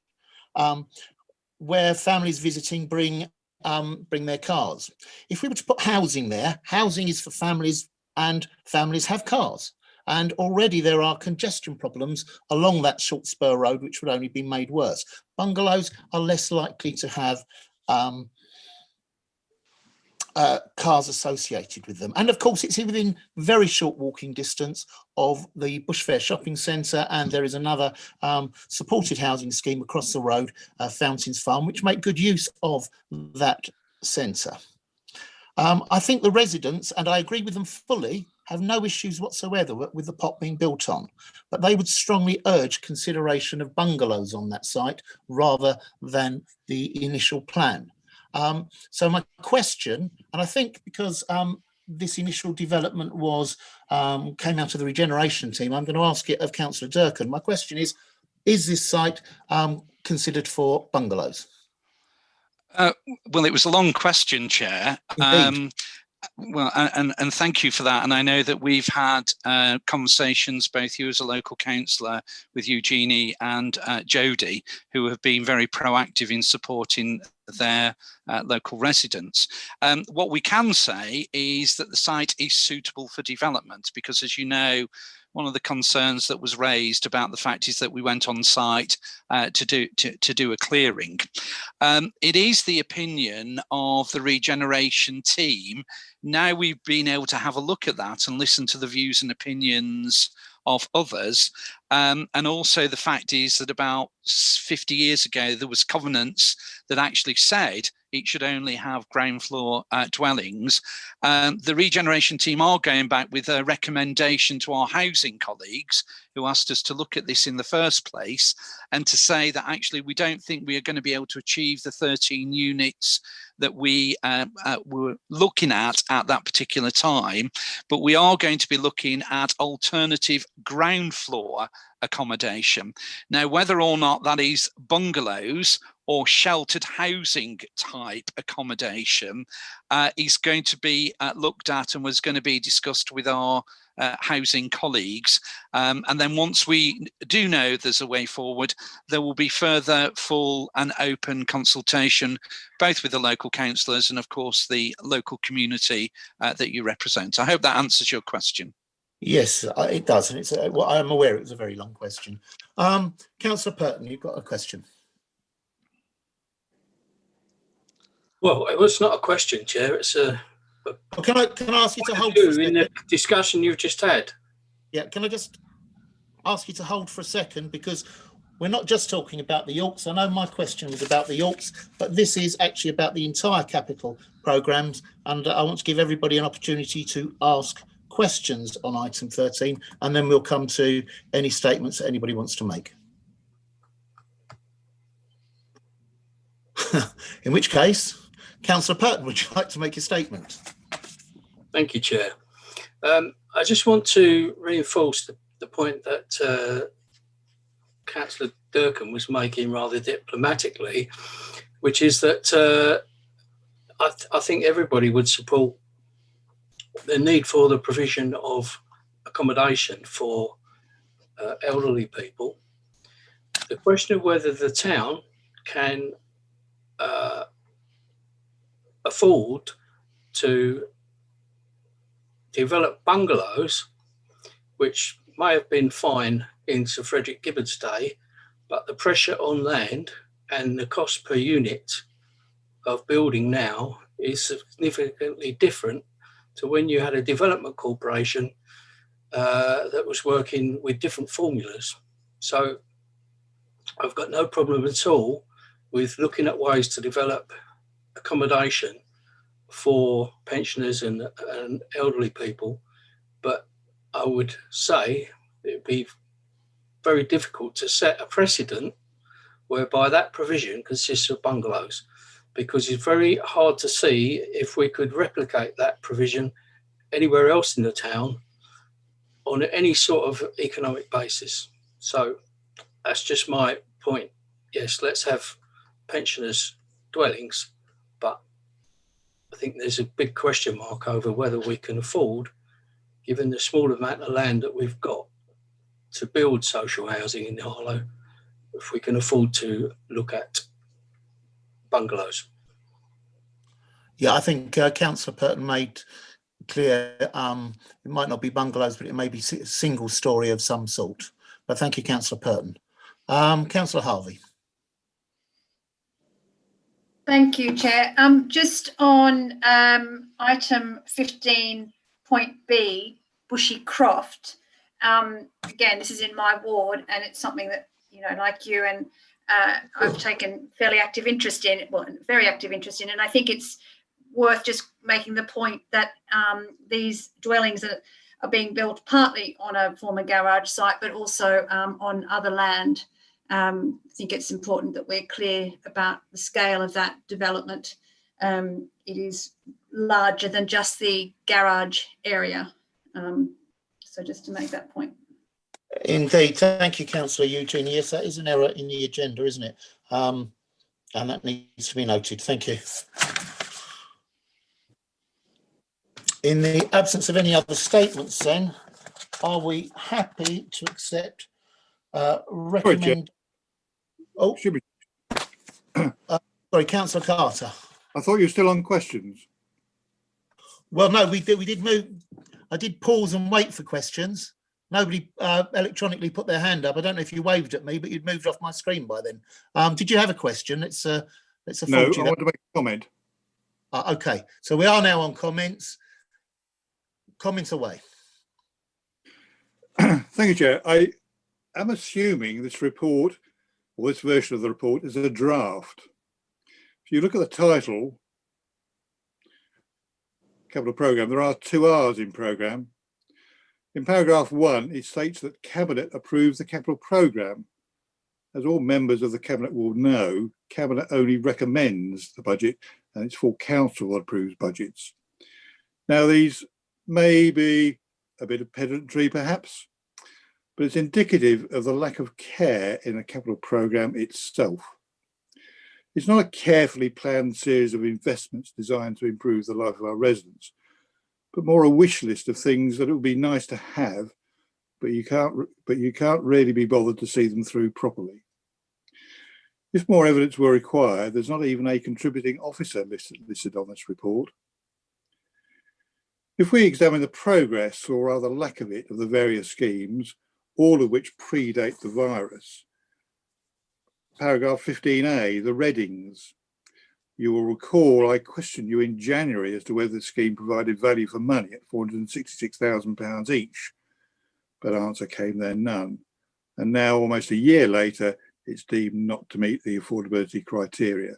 where families visiting bring their cars. If we were to put housing there, housing is for families, and families have cars. And already there are congestion problems along that short spur road, which would only be made worse. Bungalows are less likely to have cars associated with them. And of course, it's within very short walking distance of the Bush Fair shopping centre, and there is another supported housing scheme across the road, Fountains Farm, which make good use of that centre. I think the residents, and I agree with them fully, have no issues whatsoever with the pot being built on, but they would strongly urge consideration of bungalows on that site rather than the initial plan. So my question, and I think because this initial development was came out of the regeneration team, I'm going to ask it of Councillor Durkin. My question is this site considered for bungalows? Well, it was a long question, Chair. Well, and thank you for that. And I know that we've had conversations, both you as a local councillor with Eugenie and Jodie, who have been very proactive in supporting their local residents. What we can say is that the site is suitable for development, because, as you know, one of the concerns that was raised about the fact is that we went on site to do a clearing. It is the opinion of the regeneration team. Now we've been able to have a look at that and listen to the views and opinions of others. And also the fact is that about 50 years ago, there was covenants that actually said it should only have ground floor dwellings. The regeneration team are going back with a recommendation to our housing colleagues who asked us to look at this in the first place, and to say that actually we don't think we are going to be able to achieve the 13 units that we were looking at that particular time, but we are going to be looking at alternative ground floor accommodation. Now, whether or not that is bungalows or sheltered housing type accommodation is going to be looked at and was going to be discussed with our housing colleagues. And then once we do know there's a way forward, there will be further full and open consultation, both with the local councillors and of course the local community that you represent. I hope that answers your question. Yes, it does. And it's well, I'm aware it was a very long question. Councillor Purton, you've got a question. Well, it was not a question, Chair. It's a. Can I ask you to hold for a second? In the discussion you've just had? Yeah, can I just ask you to hold for a second, because we're not just talking about the Yorks. I know my question was about the Yorks, but this is actually about the entire capital programmes, and I want to give everybody an opportunity to ask questions on item 13, and then we'll come to any statements that anybody wants to make. In which case, Councillor Purton, would you like to make a statement? Thank you, Chair. I just want to reinforce the point that Councillor Durkin was making rather diplomatically, which is that I think everybody would support the need for the provision of accommodation for elderly people. The question of whether the town can afford to develop bungalows, which may have been fine in Sir Frederick Gibbard's day, but the pressure on land and the cost per unit of building now is significantly different to when you had a development corporation that was working with different formulas. So I've got no problem at all with looking at ways to develop accommodation for pensioners and elderly people, but I would say it'd be very difficult to set a precedent whereby that provision consists of bungalows, because it's very hard to see if we could replicate that provision anywhere else in the town on any sort of economic basis. So that's just my point. Yes, let's have pensioners' dwellings, but I think there's a big question mark over whether we can afford, given the small amount of land that we've got, to build social housing in Harlow, if we can afford to look at bungalows. Yeah, I think Councillor Purton made clear it might not be bungalows, but it may be a single story of some sort. But thank you, Councillor Purton. Councillor Harvey. Thank you, Chair. Just on item 15.B, Bushy Croft. Again, this is in my ward, and it's something that, you know, like you and I've taken fairly active interest in, well, very active interest in, and I think it's worth just making the point that these dwellings are being built partly on a former garage site, but also on other land. I think it's important that we're clear about the scale of that development. It is larger than just the garage area. So just to make that point. Indeed. Thank you, Councillor Eugene. Yes, that is an error in the agenda, isn't it? And that needs to be noted. Thank you. In the absence of any other statements, then, are we happy to accept recommend? Oh, sorry, Councillor Carter. I thought you were still on questions. Well, no, we did move. I did pause and wait for questions. Nobody electronically put their hand up. I don't know if you waved at me, but you'd moved off my screen by then. Did you have a question? It's a no. I want to make a comment. Okay, so we are now on comments. Comments away. Thank you, Chair. I am assuming this report, or this version of the report, is a draft. If you look at the title, capital programme, there are 2 R's in programme. In paragraph 1, it states that Cabinet approves the capital programme. As all members of the Cabinet will know, Cabinet only recommends the budget, and it's full council that approves budgets. Now, these may be a bit of pedantry, perhaps, but it's indicative of the lack of care in a capital programme itself. It's not a carefully planned series of investments designed to improve the life of our residents, but more a wish list of things that it would be nice to have, but you can't really be bothered to see them through properly. If more evidence were required, there's not even a contributing officer listed on this report. If we examine the progress, or rather lack of it, of the various schemes, all of which predate the virus, paragraph 15A, the Readings, you will recall I questioned you in January as to whether the scheme provided value for money at £466,000 each, but answer came there none. And now, almost a year later, it's deemed not to meet the affordability criteria.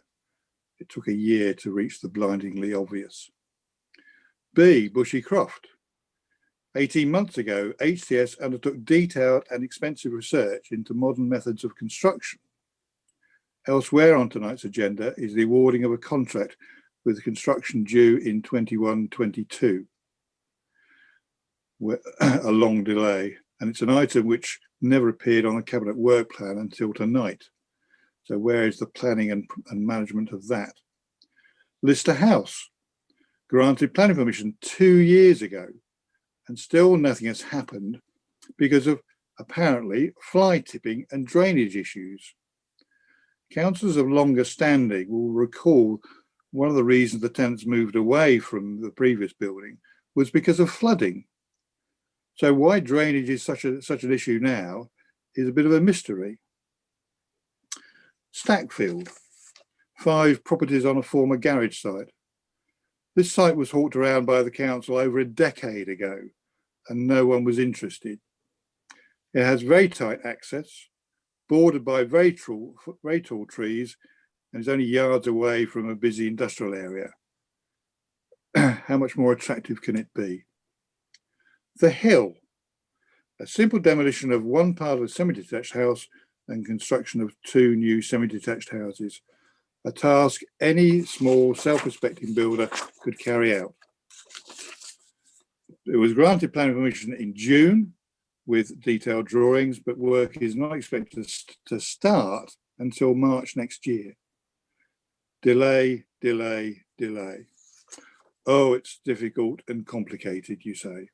It took a year to reach the blindingly obvious. B, Bushy Croft. 18 months ago, HTS undertook detailed and expensive research into modern methods of construction. Elsewhere on tonight's agenda is the awarding of a contract with the construction due in 21-22. A long delay, and it's an item which never appeared on the Cabinet work plan until tonight. So where is the planning and management of that? Lister House, granted planning permission 2 years ago, and still nothing has happened because of apparently fly tipping and drainage issues. Councillors of longer standing will recall one of the reasons the tenants moved away from the previous building was because of flooding. So why drainage is such an issue now is a bit of a mystery. Stackfield, 5 properties on a former garage site. This site was hawked around by the council over a decade ago, and no one was interested. It has very tight access, bordered by very tall trees, and is only yards away from a busy industrial area. How much more attractive can it be? The Hill, a simple demolition of one part of a semi-detached house and construction of 2 new semi-detached houses, a task any small self-respecting builder could carry out. It was granted planning permission in June with detailed drawings, but work is not expected to start until March next year. Delay, delay, delay. Oh, it's difficult and complicated, you say.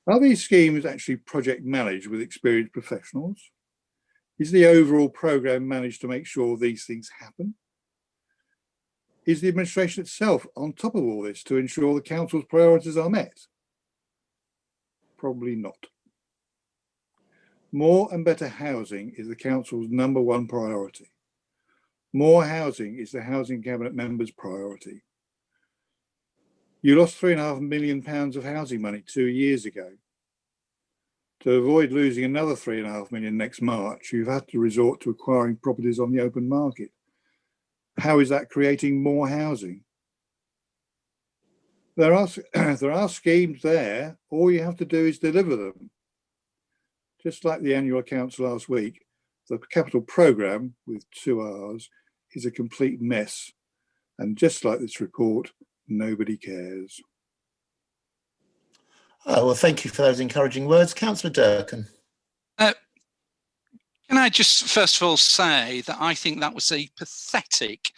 Are these schemes actually project managed with experienced professionals? Is the overall programme managed to make sure these things happen? Is the administration itself on top of all this to ensure the council's priorities are met? Probably not. More and better housing is the council's #1 priority. More housing is the Housing Cabinet member's priority. You lost £3.5 million of housing money 2 years ago. To avoid losing another £3.5 million next March, you've had to resort to acquiring properties on the open market. How is that creating more housing? There are schemes there. All you have to do is deliver them. Just like the annual accounts last week, the capital programme, with 2 R's, is a complete mess. And just like this report, nobody cares. Oh, well, thank you for those encouraging words. Councillor Durkin. Can I just first of all say that I think that was a pathetic,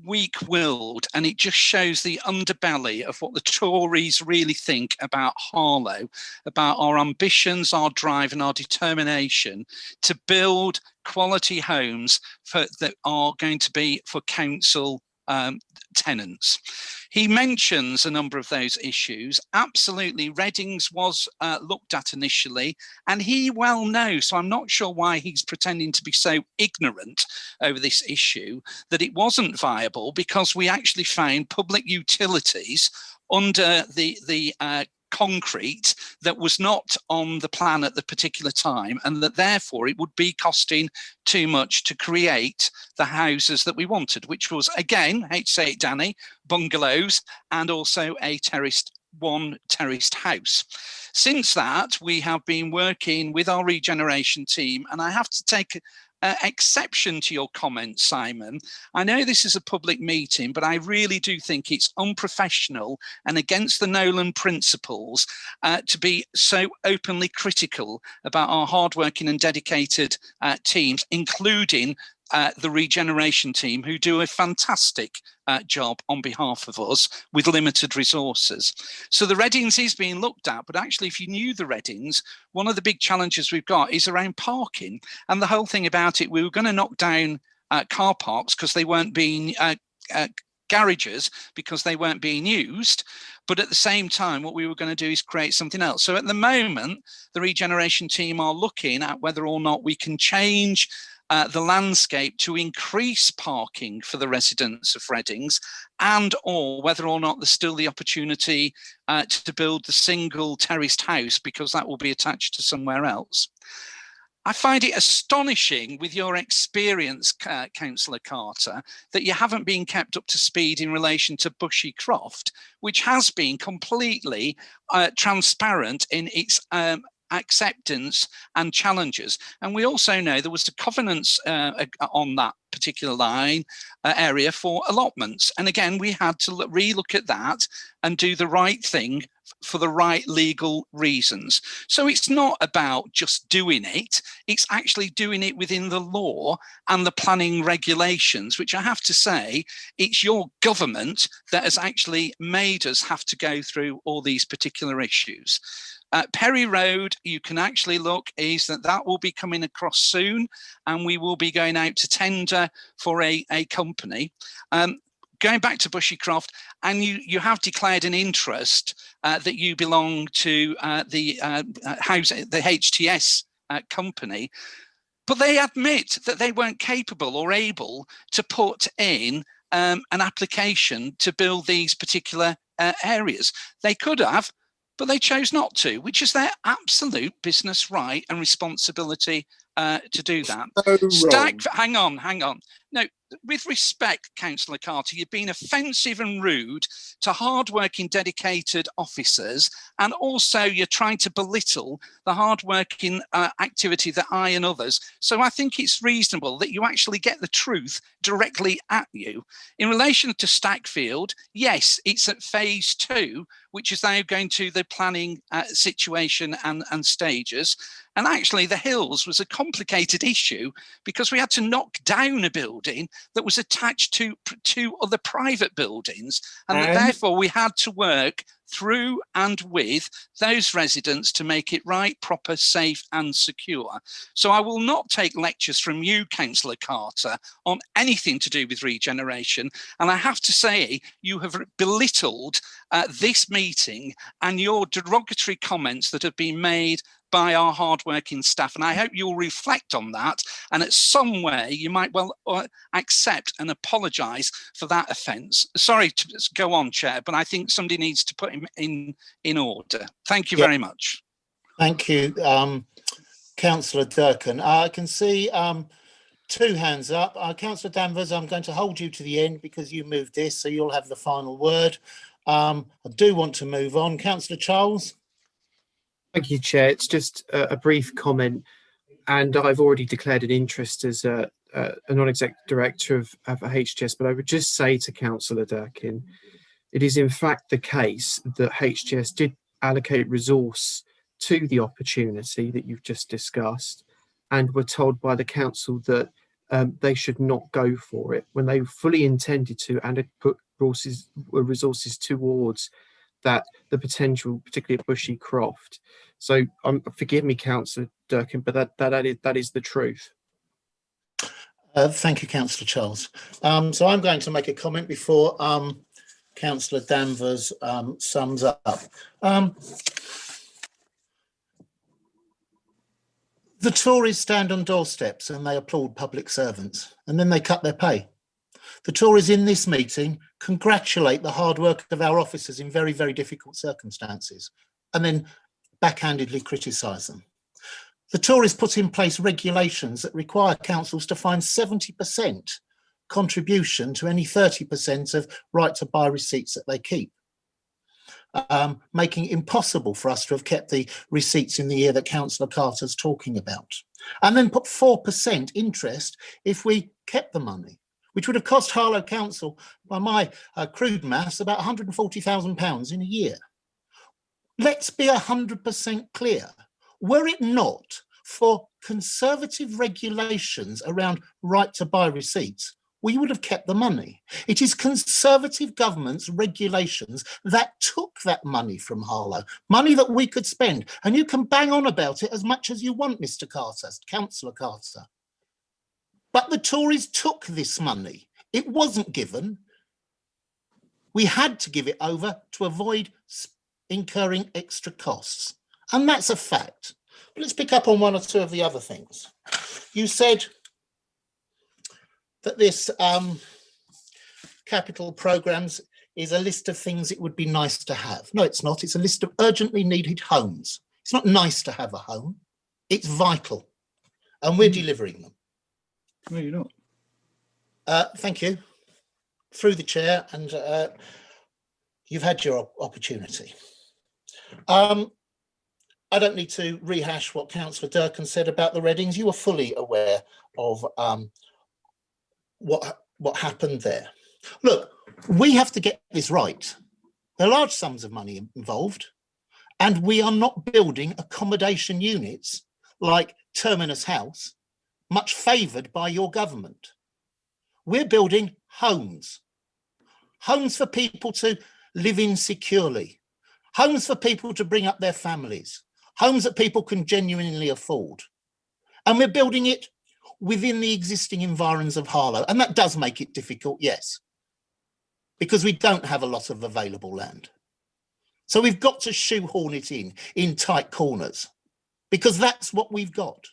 weak-willed, and it just shows the underbelly of what the Tories really think about Harlow, about our ambitions, our drive and our determination to build quality homes that are going to be for council tenants. He mentions a number of those issues. Absolutely, Readings was looked at initially, and he well knows, so I'm not sure why he's pretending to be so ignorant over this issue, that it wasn't viable because we actually found public utilities under the concrete that was not on the plan at the particular time, and that therefore it would be costing too much to create the houses that we wanted, which was, again, hate to say it, Danny, bungalows and also a one terraced house. Since that, we have been working with our regeneration team, and I have to take exception to your comment, Simon. I know this is a public meeting, but I really do think it's unprofessional and against the Nolan principles to be so openly critical about our hardworking and dedicated teams, including the regeneration team, who do a fantastic job on behalf of us with limited resources. So the Readings is being looked at, but actually if you knew the Readings, one of the big challenges we've got is around parking. And the whole thing about it, we were going to knock down car parks because they weren't being garages because they weren't being used. But at the same time, what we were going to do is create something else. So at the moment, the regeneration team are looking at whether or not we can change the landscape to increase parking for the residents of Readings, and or whether or not there's still the opportunity to build the single terraced house, because that will be attached to somewhere else. I find it astonishing with your experience, Councillor Carter, that you haven't been kept up to speed in relation to Bushy Croft, which has been completely transparent in its acceptance and challenges. And we also know there was a covenants on that particular line area for allotments. And again, we had to relook at that and do the right thing for the right legal reasons. So it's not about just doing it, it's actually doing it within the law and the planning regulations, which I have to say, it's your government that has actually made us have to go through all these particular issues. Perry Road, you can actually look, is that will be coming across soon, and we will be going out to tender for a company. Going back to Bushy Croft, and you have declared an interest that you belong to the HTS company, but they admit that they weren't capable or able to put in an application to build these particular areas. They could have, but they chose not to, which is their absolute business right and responsibility to do that. So wrong. Hang on. No, with respect, Councillor Carter, you've been offensive and rude to hard-working, dedicated officers, and also you're trying to belittle the hard-working activity that I and others. So I think it's reasonable that you actually get the truth directly at you. In relation to Stackfield, yes, it's at phase 2, which is now going to the planning situation and stages. And actually, the Hills was a complicated issue because we had to knock down a building that was attached to two other private buildings, and that therefore we had to work through and with those residents to make it right, proper, safe and secure. So I will not take lectures from you, Councillor Carter, on anything to do with regeneration. And I have to say, you have belittled this meeting and your derogatory comments that have been made by our hard-working staff, and I hope you'll reflect on that, and at some way you might well accept and apologise for that offence. Sorry to go on, Chair, but I think somebody needs to put him in order. Thank you very much. Thank you, Councillor Durkin. I can see 2 hands up. Councillor Danvers, I'm going to hold you to the end because you moved this, so you'll have the final word. I do want to move on. Councillor Charles. Thank you, Chair. It's just a brief comment, and I've already declared an interest as a non-executive director of HGS, but I would just say to Councillor Durkin, it is in fact the case that HGS did allocate resource to the opportunity that you've just discussed, and were told by the council that they should not go for it when they fully intended to, and had put resources towards that, the potential, particularly at Bushy Croft. So forgive me, Councillor Durkin, but that is the truth. Thank you, Councillor Charles. So I'm going to make a comment before Councillor Danvers sums up. The Tories stand on doorsteps and they applaud public servants, and then they cut their pay. The Tories in this meeting congratulate the hard work of our officers in very, very difficult circumstances, and then backhandedly criticise them. The Tories put in place regulations that require councils to find 70% contribution to any 30% of right to buy receipts that they keep, making it impossible for us to have kept the receipts in the year that Councillor Carter's talking about. And then put 4% interest if we kept the money, which would have cost Harlow Council, by my crude maths, about £140,000 in a year. Let's be 100% clear. Were it not for conservative regulations around right to buy receipts, we would have kept the money. It is Conservative government's regulations that took that money from Harlow, money that we could spend. And you can bang on about it as much as you want, Mr. Carter, Councillor Carter. But the Tories took this money. It wasn't given. We had to give it over to avoid incurring extra costs. And that's a fact. But let's pick up on 1 or 2 of the other things. You said that this capital programmes is a list of things it would be nice to have. No, it's not. It's a list of urgently needed homes. It's not nice to have a home. It's vital. And we're delivering them. No, you're not. Thank you. Through the chair, and you've had your opportunity. I don't need to rehash what Councillor Durkin said about the Readings. You were fully aware of what happened there. Look, we have to get this right. There are large sums of money involved, and we are not building accommodation units like Terminus House, much favoured by your government. We're building homes. Homes for people to live in securely. Homes for people to bring up their families. Homes that people can genuinely afford. And we're building it within the existing environs of Harlow. And that does make it difficult, yes, because we don't have a lot of available land. So we've got to shoehorn it in tight corners, because that's what we've got.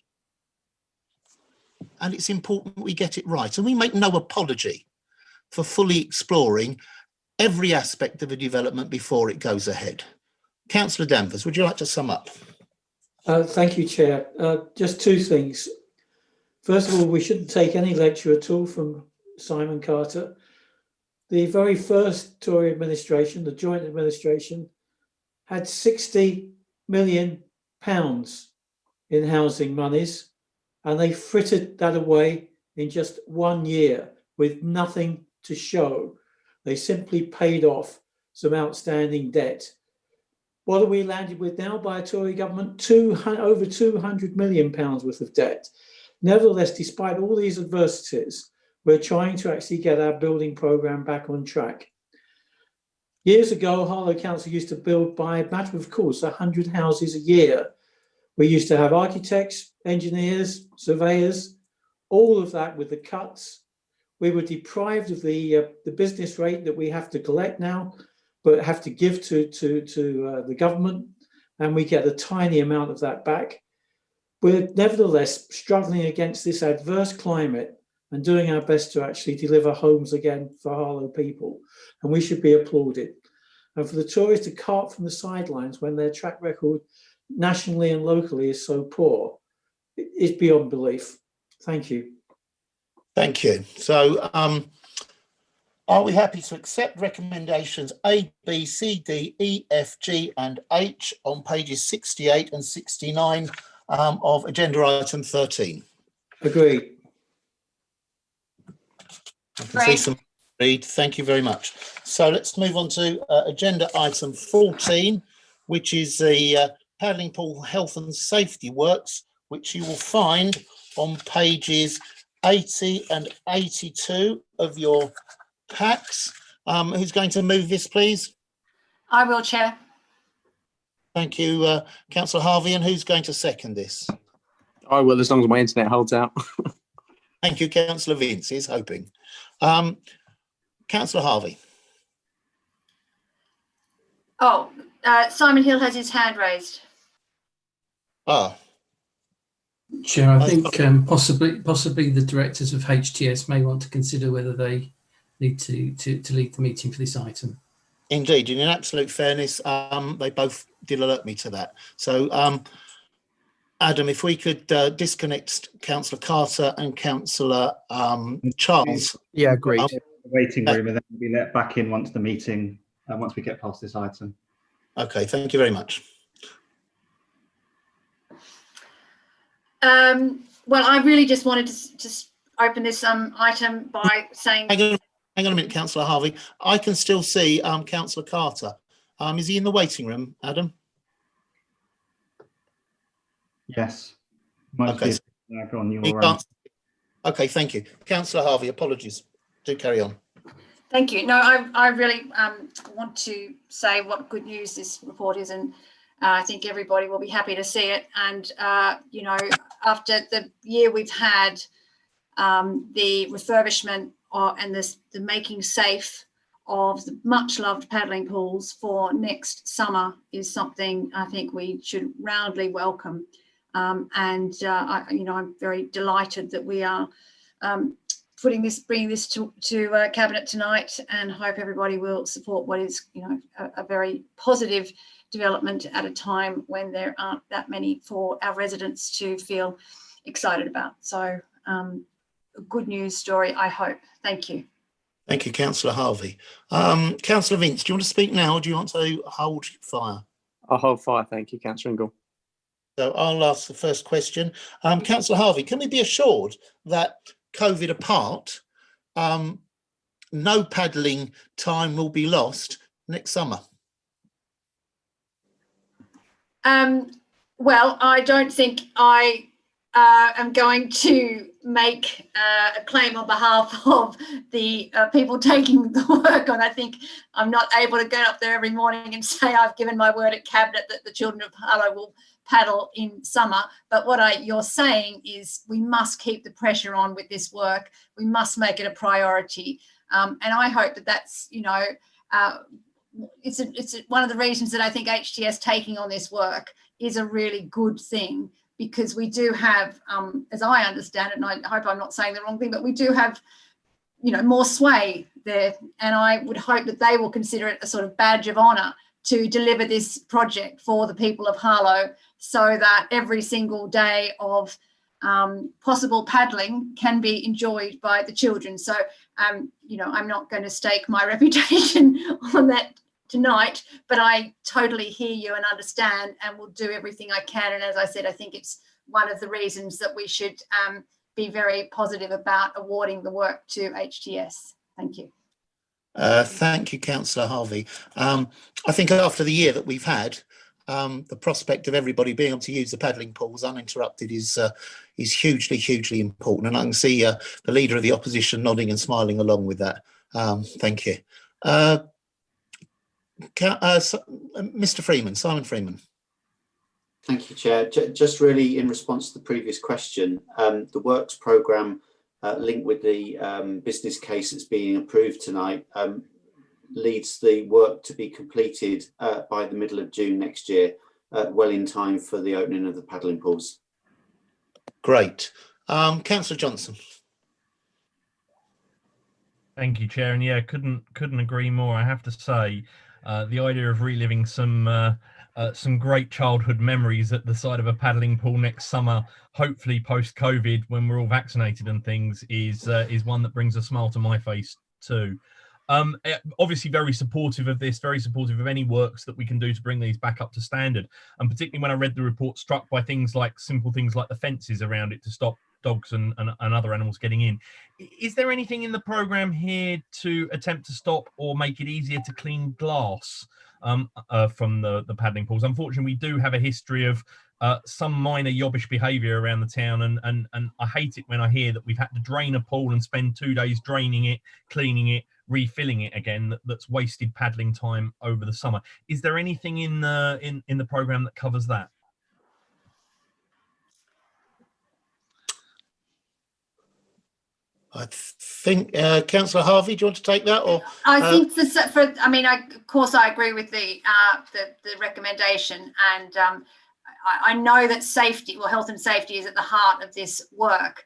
And it's important we get it right. And we make no apology for fully exploring every aspect of a development before it goes ahead. Councillor Danvers, would you like to sum up? Thank you, Chair. Just 2 things. First of all, we shouldn't take any lecture at all from Simon Carter. The very first Tory administration, the joint administration, had £60 million in housing monies, and they frittered that away in just 1 year with nothing to show. They simply paid off some outstanding debt. What are we landed with now by a Tory government? Over £200 million worth of debt. Nevertheless, despite all these adversities, we're trying to actually get our building programme back on track. Years ago, Harlow Council used to build, by a matter of course, 100 houses a year. We used to have architects, engineers, surveyors, all of that with the cuts. We were deprived of the business rate that we have to collect now, but have to give to the government, and we get a tiny amount of that back. We're nevertheless struggling against this adverse climate and doing our best to actually deliver homes again for Harlow people, and we should be applauded. And for the Tories to cart from the sidelines when their track record nationally and locally is so poor, is beyond belief. Thank you. Thank you. So are we happy to accept recommendations A, B, C, D, E, F, G and H on pages 68 and 69 of agenda item 13? Agreed. I can see some read. Thank you very much. So let's move on to agenda item 14, which is the paddling pool health and safety works, which you will find on pages 80 and 82 of your packs. Who's going to move this, please? I will, Chair. Thank you, Councillor Harvey. And who's going to second this? I will, as long as my internet holds out. Thank you, Councillor Vince. He's hoping. Councillor Harvey. Oh, Simon Hill has his hand raised. Ah. Chair, I think possibly the directors of HTS may want to consider whether they need to leave the meeting for this item. Indeed, in absolute fairness, they both did alert me to that. So, Adam, if we could disconnect Councillor Carter and Councillor Charles. Yeah, agreed. The waiting room, and then we'll be let back in once the meeting, once we get past this item. Okay, thank you very much. Well, I really just wanted to just open this item by saying... Hang on a minute, Councillor Harvey. I can still see Councillor Carter. Is he in the waiting room, Adam? Yes. Okay. Okay, thank you. Councillor Harvey, apologies. Do carry on. Thank you. No, I really want to say what good news this report is, and I think everybody will be happy to see it. And, you know, after the year we've had, the refurbishment and the making safe of the much loved paddling pools for next summer is something I think we should roundly welcome. You know, I'm very delighted that we are bringing this to Cabinet tonight, and hope everybody will support what is, you know, a very positive development at a time when there aren't that many for our residents to feel excited about. So a good news story, I hope. Thank you. Thank you, Councillor Harvey. Councillor Vince, do you want to speak now, or do you want to hold fire? I'll hold fire, thank you, Councillor Ingle. So I'll ask the first question. Councillor Harvey, can we be assured that, COVID apart, no paddling time will be lost next summer? Well, I don't think I am going to make a claim on behalf of the people taking the work on. I think I'm not able to get up there every morning and say I've given my word at Cabinet that the children of Harlow will paddle in summer. But what you're saying is we must keep the pressure on with this work. We must make it a priority. And I hope that that's, you know, it's one of the reasons that I think HTS taking on this work is a really good thing, because we do have, as I understand it, and I hope I'm not saying the wrong thing, but we do have, you know, more sway there. And I would hope that they will consider it a sort of badge of honour to deliver this project for the people of Harlow, so that every single day of possible paddling can be enjoyed by the children. So, you know, I'm not going to stake my reputation on that tonight, but I totally hear you and understand, and will do everything I can. And as I said, I think it's one of the reasons that we should be very positive about awarding the work to HTS. Thank you. Thank you, Councillor Harvey. I think after the year that we've had, the prospect of everybody being able to use the paddling pools uninterrupted is hugely, hugely important. And I can see the Leader of the Opposition nodding and smiling along with that. Thank you. Mr. Freeman, Simon Freeman. Thank you, Chair. Just really in response to the previous question, the works programme linked with the business case that's being approved tonight leads the work to be completed by the middle of June next year, well in time for the opening of the paddling pools. Great. Councillor Johnson. Thank you, Chair. And yeah, couldn't agree more. I have to say, the idea of reliving some great childhood memories at the side of a paddling pool next summer, hopefully post-COVID, when we're all vaccinated and things, is one that brings a smile to my face too. Obviously very supportive of this, very supportive of any works that we can do to bring these back up to standard. And particularly when I read the report, struck by simple things like the fences around it to stop dogs and other animals getting in. Is there anything in the programme here to attempt to stop or make it easier to clean glass from the paddling pools? Unfortunately, we do have a history of some minor yobbish behaviour around the town, and I hate it when I hear that we've had to drain a pool and spend 2 days draining it, cleaning it, refilling it again. That's wasted paddling time over the summer. Is there anything in the programme that covers that? I think Councillor Harvey, do you want to take that? Or I think I mean, of course, I agree with the recommendation, and I know that health and safety is at the heart of this work,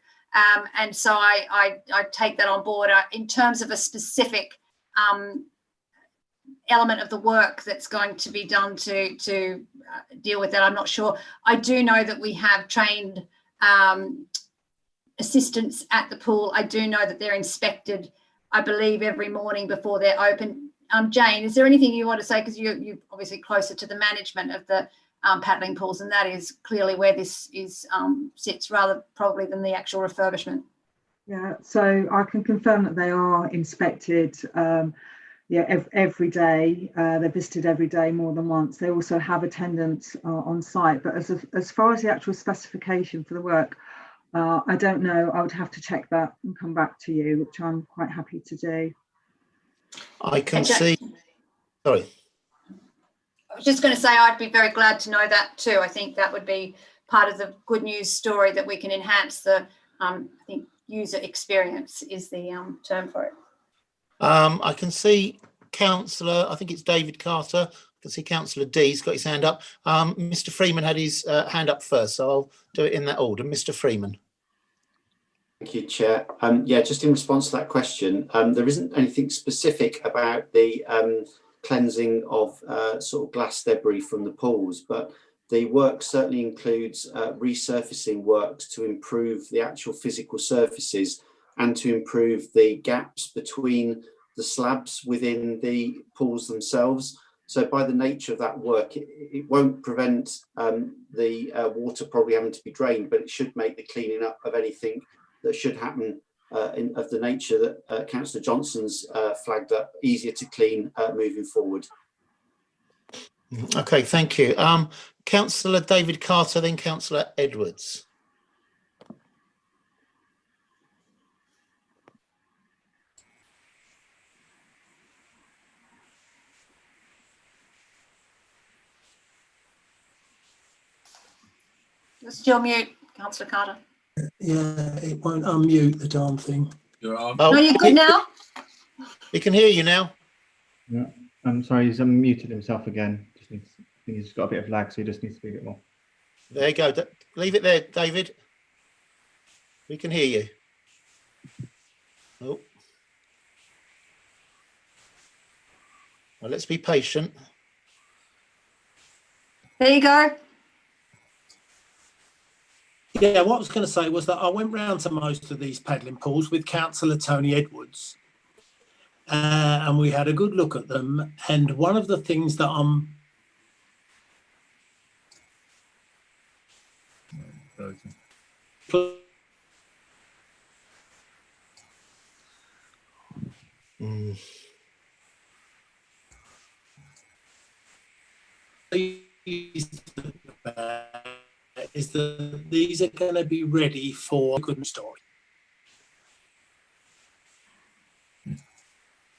and so I take that on board. In terms of a specific element of the work that's going to be done to deal with that, I'm not sure. I do know that we have trained assistants at the pool. I do know that they're inspected, I believe, every morning before they're open. Jane, is there anything you want to say? Because you're obviously closer to the management of the paddling pools, and that is clearly where this sits, rather probably than the actual refurbishment. Yeah, so I can confirm that they are inspected every day. They're visited every day, more than once. They also have attendants on site, but as far as the actual specification for the work, I don't know. I would have to check that and come back to you, which I'm quite happy to do. I can see. Sorry. I was just going to say I'd be very glad to know that too. I think that would be part of the good news story, that we can enhance the I think user experience is the term for it. I can see Councillor, I think it's David Carter. I can see Councillor D's got his hand up. Mr. Freeman had his hand up first, so I'll do it in that order. Mr. Freeman. Thank you, Chair. Yeah, just in response to that question, there isn't anything specific about the cleansing of sort of glass debris from the pools, but the work certainly includes resurfacing works to improve the actual physical surfaces and to improve the gaps between the slabs within the pools themselves. So by the nature of that work, it won't prevent the water probably having to be drained, but it should make the cleaning up of anything that should happen of the nature that Councillor Johnson's flagged up easier to clean moving forward. Okay, thank you. Councillor David Carter, then Councillor Edwards. You're still mute, Councillor Carter. Yeah, it won't unmute the darn thing. No, you're good now. We can hear you now. Yeah, I'm sorry, he's unmuted himself again. I think he's got a bit of lag, so he just needs to speak a bit more. There you go. Leave it there, David. We can hear you. Oh. Well, let's be patient. There you go. Yeah, what I was going to say was that I went round to most of these paddling pools with Councillor Tony Edwards, and we had a good look at them. And one of the things that I'm is that these are going to be ready for good story.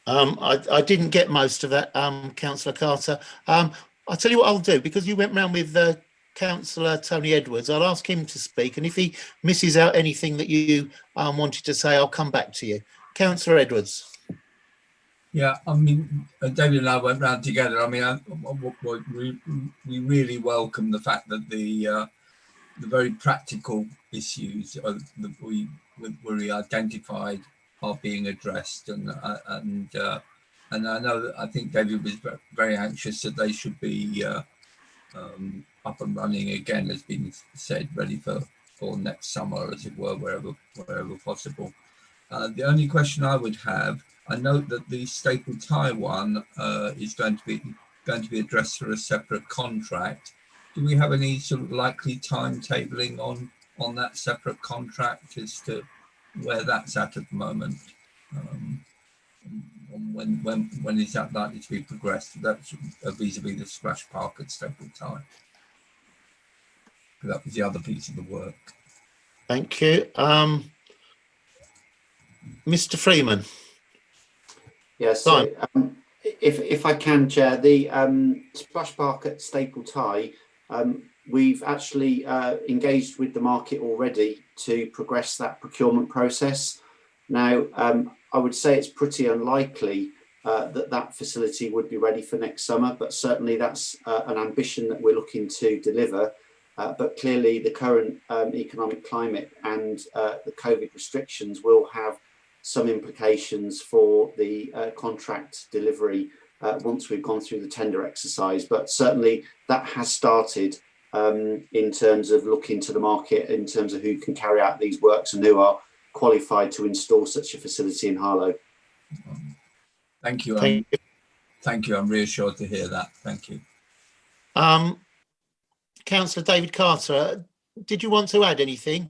I didn't get most of that, Councillor Carter. I'll tell you what I'll do, because you went round with Councillor Tony Edwards. I'll ask him to speak, and if he misses out anything that you wanted to say, I'll come back to you. Councillor Edwards. Yeah, I mean, David and I went round together. I mean, we really welcome the fact that the very practical issues that we identified are being addressed, and I know that I think David was very anxious that they should be up and running again, as been said, ready for next summer, as it were, wherever possible. The only question I would have, I note that the staple tie one is going to be addressed through a separate contract. Do we have any sort of likely timetabling on that separate contract as to where that's at the moment? When is that likely to be progressed? That's vis-a-vis the splash park at Staple Tie. That was the other piece of the work. Thank you. Mr. Freeman. Yes, so, if I can, Chair, the splash park at Staple Tie, we've actually engaged with the market already to progress that procurement process. Now, I would say it's pretty unlikely that facility would be ready for next summer, but certainly that's an ambition that we're looking to deliver. But clearly the current economic climate and the COVID restrictions will have some implications for the contract delivery once we've gone through the tender exercise. But certainly that has started in terms of looking to the market, in terms of who can carry out these works and who are qualified to install such a facility in Harlow. Thank you. Thank you. I'm reassured to hear that. Thank you. Councillor David Carter, did you want to add anything?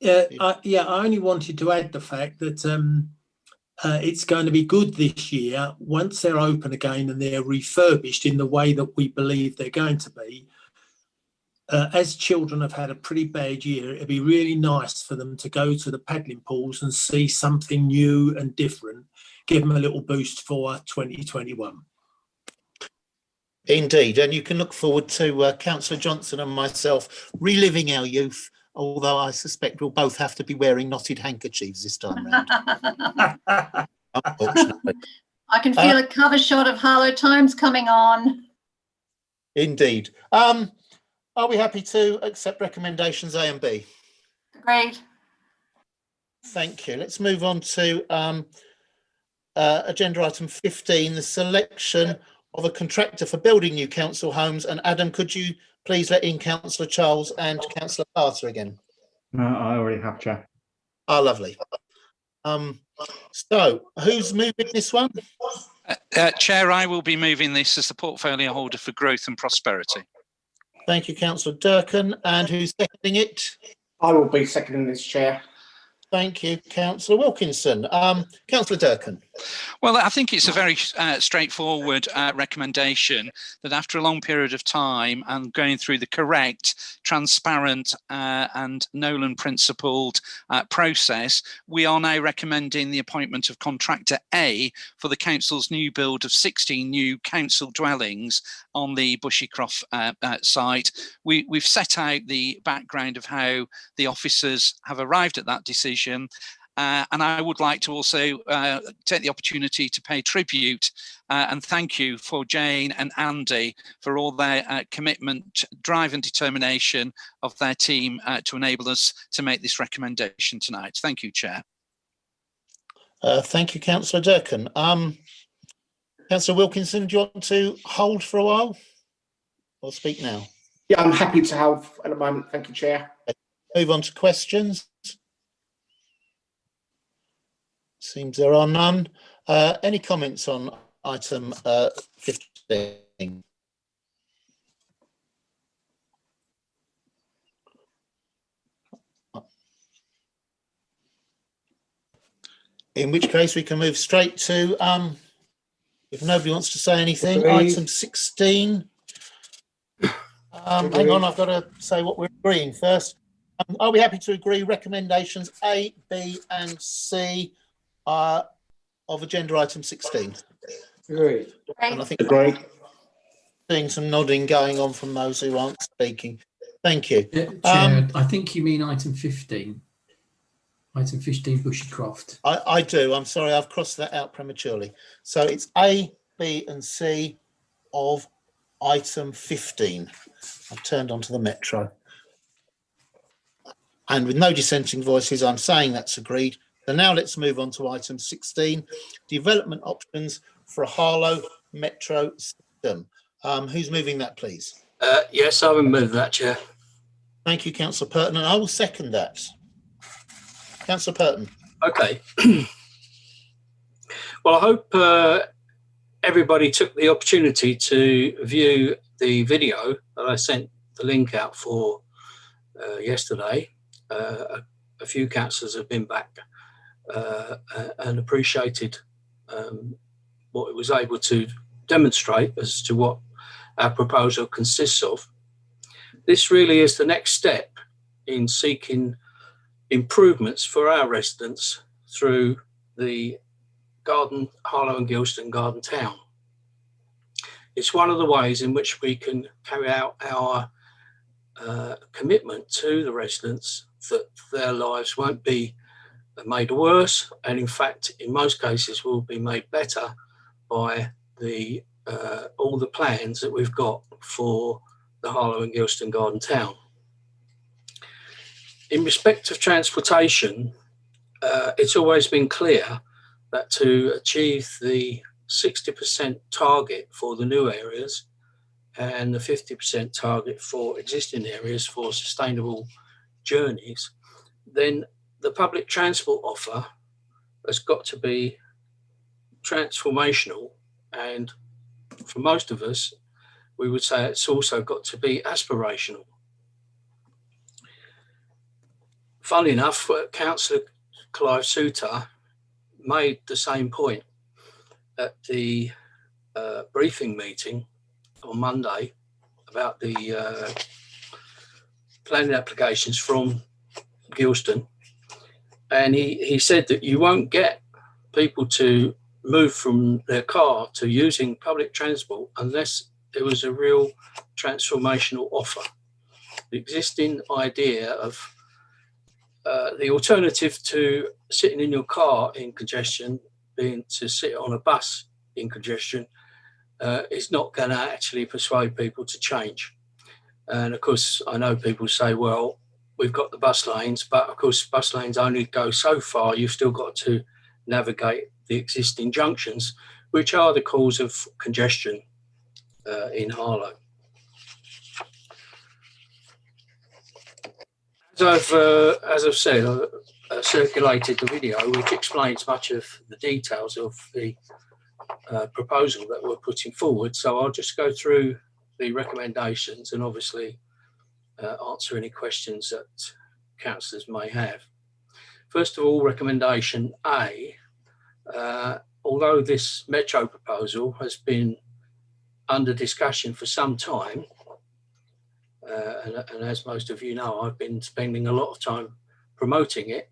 I only wanted to add the fact that it's going to be good this year once they're open again and they're refurbished in the way that we believe they're going to be. As children have had a pretty bad year, it'd be really nice for them to go to the paddling pools and see something new and different, give them a little boost for 2021. Indeed, and you can look forward to Councillor Johnson and myself reliving our youth, although I suspect we'll both have to be wearing knotted handkerchiefs this time round. Unfortunately. I can feel a cover shot of Harlow Times coming on. Indeed. Are we happy to accept recommendations A and B? Great. Thank you. Let's move on to agenda item 15, the selection of a contractor for building new council homes. And Adam, could you please let in Councillor Charles and Councillor Carter again? No, I already have, Chair. Oh, lovely. So who's moving this one? Chair, I will be moving this as the portfolio holder for growth and prosperity. Thank you, Councillor Durkin. And who's seconding it? I will be seconding this, Chair. Thank you, Councillor Wilkinson. Councillor Durkin. Well, I think it's a very straightforward recommendation that after a long period of time and going through the correct, transparent and Nolan principled process, we are now recommending the appointment of contractor A for the council's new build of 16 new council dwellings on the Bushycroft site. We've set out the background of how the officers have arrived at that decision. And I would like to also take the opportunity to pay tribute and thank you for Jane and Andy for all their commitment, drive and determination of their team to enable us to make this recommendation tonight. Thank you, Chair. Thank you, Councillor Durkin. Councillor Wilkinson, do you want to hold for a while or speak now? Yeah, I'm happy to help at the moment. Thank you, Chair. Move on to questions. Seems there are none. Any comments on item 15? In which case we can move straight to, if nobody wants to say anything, Agreed. item 16. Hang on, I've got to say what we're agreeing first. Are we happy to agree recommendations A, B and C of agenda item 16? Agreed. And I think Agreed. seeing some nodding going on from those who aren't speaking. Thank you. Chair, I think you mean item 15. Item 15, Bushycroft. I do. I'm sorry, I've crossed that out prematurely. So it's A, B and C of item 15. I've turned onto the Metro. And with no dissenting voices, I'm saying that's agreed. So now let's move on to item 16, development options for a Harlow Metro system. Who's moving that, please? Yes, I will move that, Chair. Thank you, Councillor Purton, and I will second that. Councillor Purton. Okay. Well, I hope everybody took the opportunity to view the video that I sent the link out for yesterday. A few councillors have been back and appreciated what it was able to demonstrate as to what our proposal consists of. This really is the next step in seeking improvements for our residents through the Harlow and Gilston Garden Town. It's one of the ways in which we can carry out our commitment to the residents that their lives won't be made worse, and in fact, in most cases, will be made better by the all the plans that we've got for the Harlow and Gilston Garden Town. In respect of transportation, it's always been clear that to achieve the 60% target for the new areas and the 50% target for existing areas for sustainable journeys, then the public transport offer has got to be transformational, and for most of us, we would say it's also got to be aspirational. Funnily enough, Councillor Clive Souter made the same point at the briefing meeting on Monday about the planning applications from Gilston, and he said that you won't get people to move from their car to using public transport unless there was a real transformational offer. The existing idea of the alternative to sitting in your car in congestion being to sit on a bus in congestion is not going to actually persuade people to change. And of course, I know people say, well, we've got the bus lanes, but of course, bus lanes only go so far. You've still got to navigate the existing junctions, which are the cause of congestion in Harlow. As I've said, circulated the video which explains much of the details of the proposal that we're putting forward. So I'll just go through the recommendations and obviously answer any questions that councillors may have. First of all, recommendation A, although this Metro proposal has been under discussion for some time, and as most of you know, I've been spending a lot of time promoting it,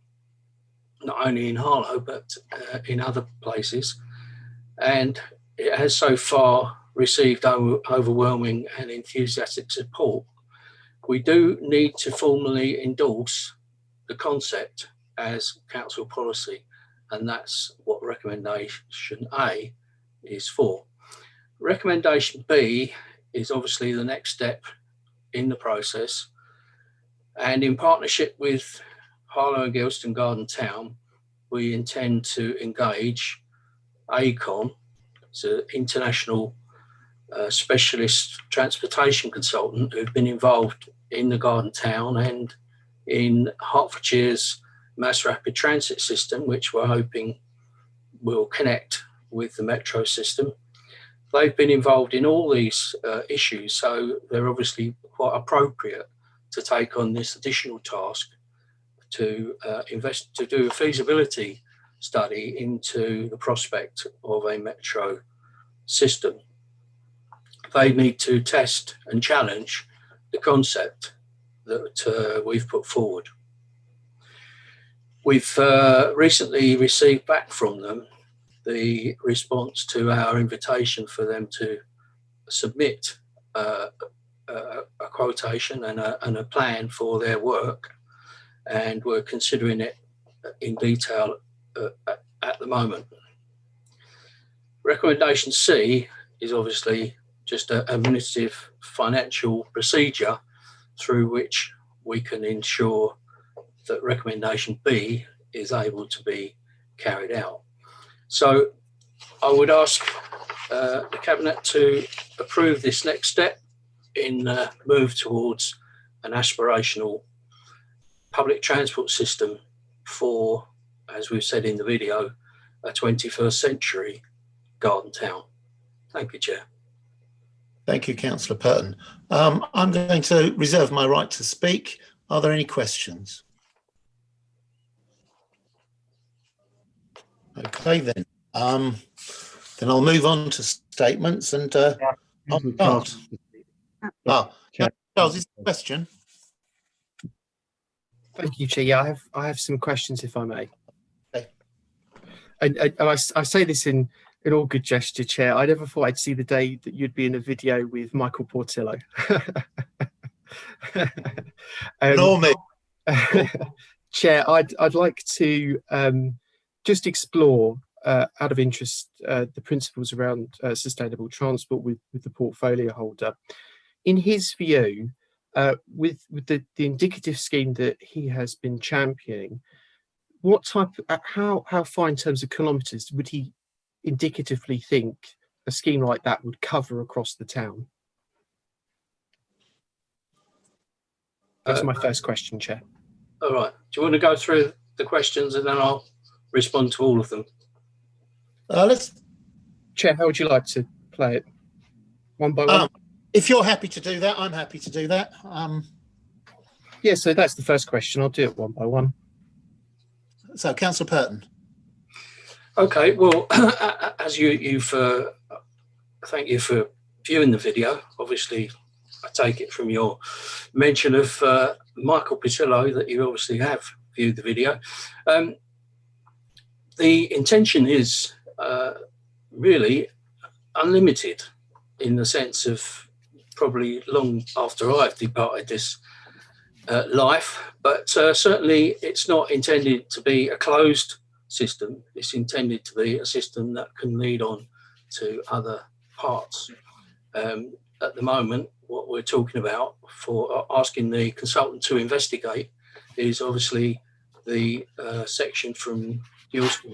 not only in Harlow, but in other places. And it has so far received overwhelming and enthusiastic support. We do need to formally endorse the concept as council policy, and that's what recommendation A is for. Recommendation B is obviously the next step in the process, and in partnership with Harlow and Gilston Garden Town, we intend to engage ACON, it's an international specialist transportation consultant who've been involved in the Garden Town and in Hertfordshire's mass rapid transit system, which we're hoping will connect with the metro system. They've been involved in all these issues, so they're obviously quite appropriate to take on this additional task to do a feasibility study into the prospect of a metro system. They need to test and challenge the concept that we've put forward. We've recently received back from them the response to our invitation for them to submit a quotation and a plan for their work, and we're considering it in detail at the moment. Recommendation C is obviously just an administrative financial procedure through which we can ensure that recommendation B is able to be carried out. So I would ask the Cabinet to approve this next step in move towards an aspirational public transport system for, as we've said in the video, a 21st century Garden Town. Thank you, Chair. Thank you, Councillor Purton. I'm going to reserve my right to speak. Are there any questions? Okay, then. Then I'll move on to statements and I'll start. Charles, is there a question? Thank you, Chair. Yeah, I have some questions, if I may. Okay. And I say this in all good gesture, Chair. I never thought I'd see the day that you'd be in a video with Michael Portillo. Nor me. Chair, I'd like to just explore, out of interest, the principles around sustainable transport with the portfolio holder. In his view, with the indicative scheme that he has been championing, what type, how far in terms of kilometres would he indicatively think a scheme like that would cover across the town? That's my first question, Chair. All right. Do you want to go through the questions and then I'll respond to all of them? Chair, how would you like to play it? One by one? If you're happy to do that, I'm happy to do that. Yeah, so that's the first question. I'll do it one by one. So, Councillor Purton. Okay, well, as you've thank you for viewing the video. Obviously, I take it from your mention of Michael Portillo that you obviously have viewed the video. The intention is really unlimited in the sense of probably long after I've departed this life, but certainly it's not intended to be a closed system. It's intended to be a system that can lead on to other parts. At the moment, what we're talking about for asking the consultant to investigate is obviously the section from Houston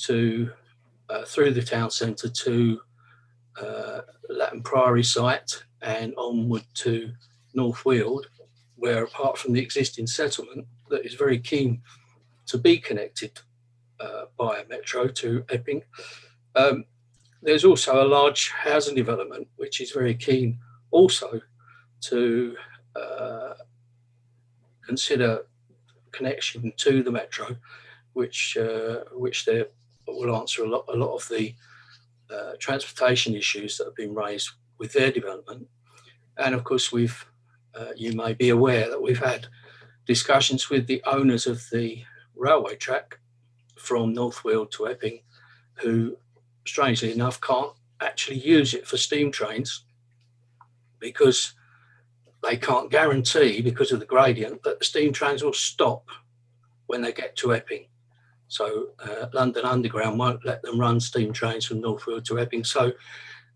to through the town centre to Latin Priory site and onward to North Weald, where apart from the existing settlement that is very keen to be connected by a metro to Epping, there's also a large housing development which is very keen also to consider connection to the metro, which they will answer a lot of the transportation issues that have been raised with their development. And of course, you may be aware that we've had discussions with the owners of the railway track from North Weald to Epping, who, strangely enough, can't actually use it for steam trains because they can't guarantee, because of the gradient, that the steam trains will stop when they get to Epping. So London Underground won't let them run steam trains from North Weald to Epping. So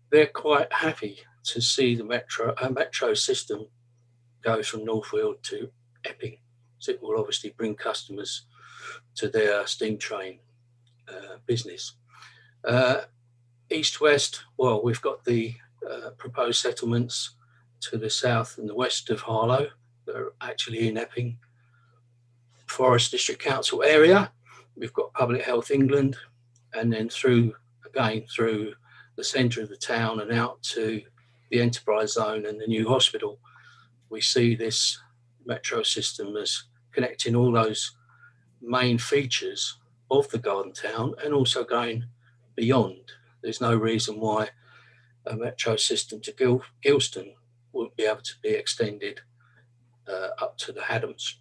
they're quite happy to see the metro system go from North Weald to Epping. So it will obviously bring customers to their steam train business. East-west, well, we've got the proposed settlements to the south and the west of Harlow that are actually in Epping Forest District Council area. We've got Public Health England, and then through the centre of the town and out to the enterprise zone and the new hospital. We see this metro system as connecting all those main features of the garden town and also going beyond. There's no reason why a metro system to Gilston wouldn't be able to be extended up to the Haddams,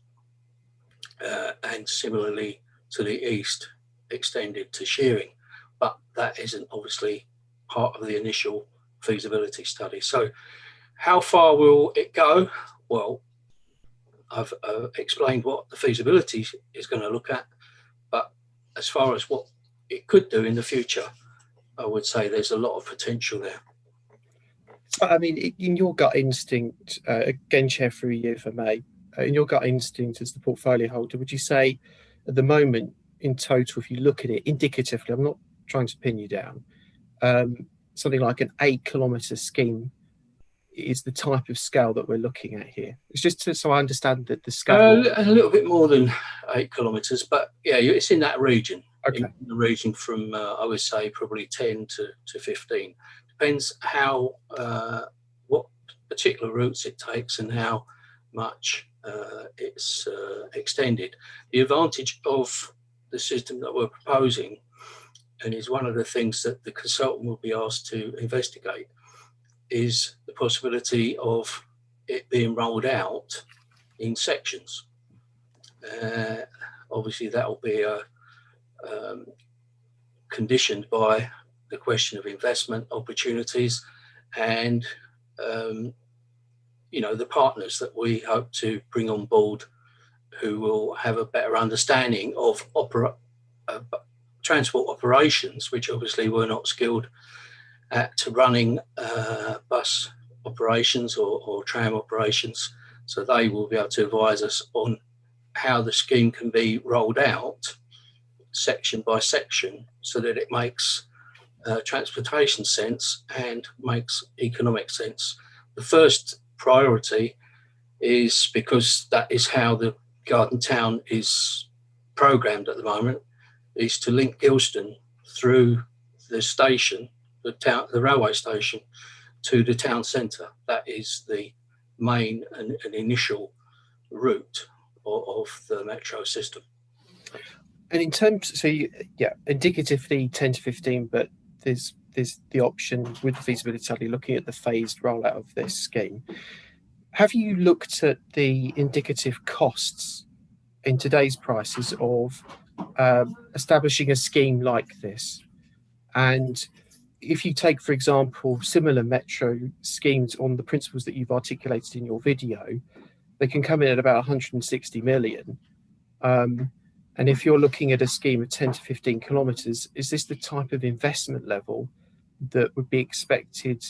and similarly to the east, extended to Shearing. But that isn't obviously part of the initial feasibility study. So how far will it go? Well, I've explained what the feasibility is going to look at, but as far as what it could do in the future, I would say there's a lot of potential there. I mean, in your gut instinct, again, Chair, through you, if I may, in your gut instinct as the portfolio holder, would you say at the moment, in total, if you look at it indicatively, I'm not trying to pin you down, something like an 8-kilometre scheme is the type of scale that we're looking at here? It's just so I understand that the scale. A little bit more than 8 kilometres, but yeah, it's in that region. Okay. In the region from, I would say, probably 10 to 15. Depends how, what particular routes it takes and how much it's extended. The advantage of the system that we're proposing, and is one of the things that the consultant will be asked to investigate, is the possibility of it being rolled out in sections. Obviously, that will be conditioned by the question of investment opportunities and the partners that we hope to bring on board, who will have a better understanding of transport operations, which obviously we're not skilled at running bus operations or tram operations. So they will be able to advise us on how the scheme can be rolled out section by section so that it makes transportation sense and makes economic sense. The first priority is, because that is how the garden town is programmed at the moment, is to link Gilston through the station, the railway station, to the town centre. That is the main and initial route of the metro system. And in terms, so indicatively 10 to 15, but there's the option with the feasibility study looking at the phased rollout of this scheme. Have you looked at the indicative costs in today's prices of establishing a scheme like this? And if you take, for example, similar metro schemes on the principles that you've articulated in your video, they can come in at about 160 million. And if you're looking at a scheme of 10 to 15 kilometres, is this the type of investment level that would be expected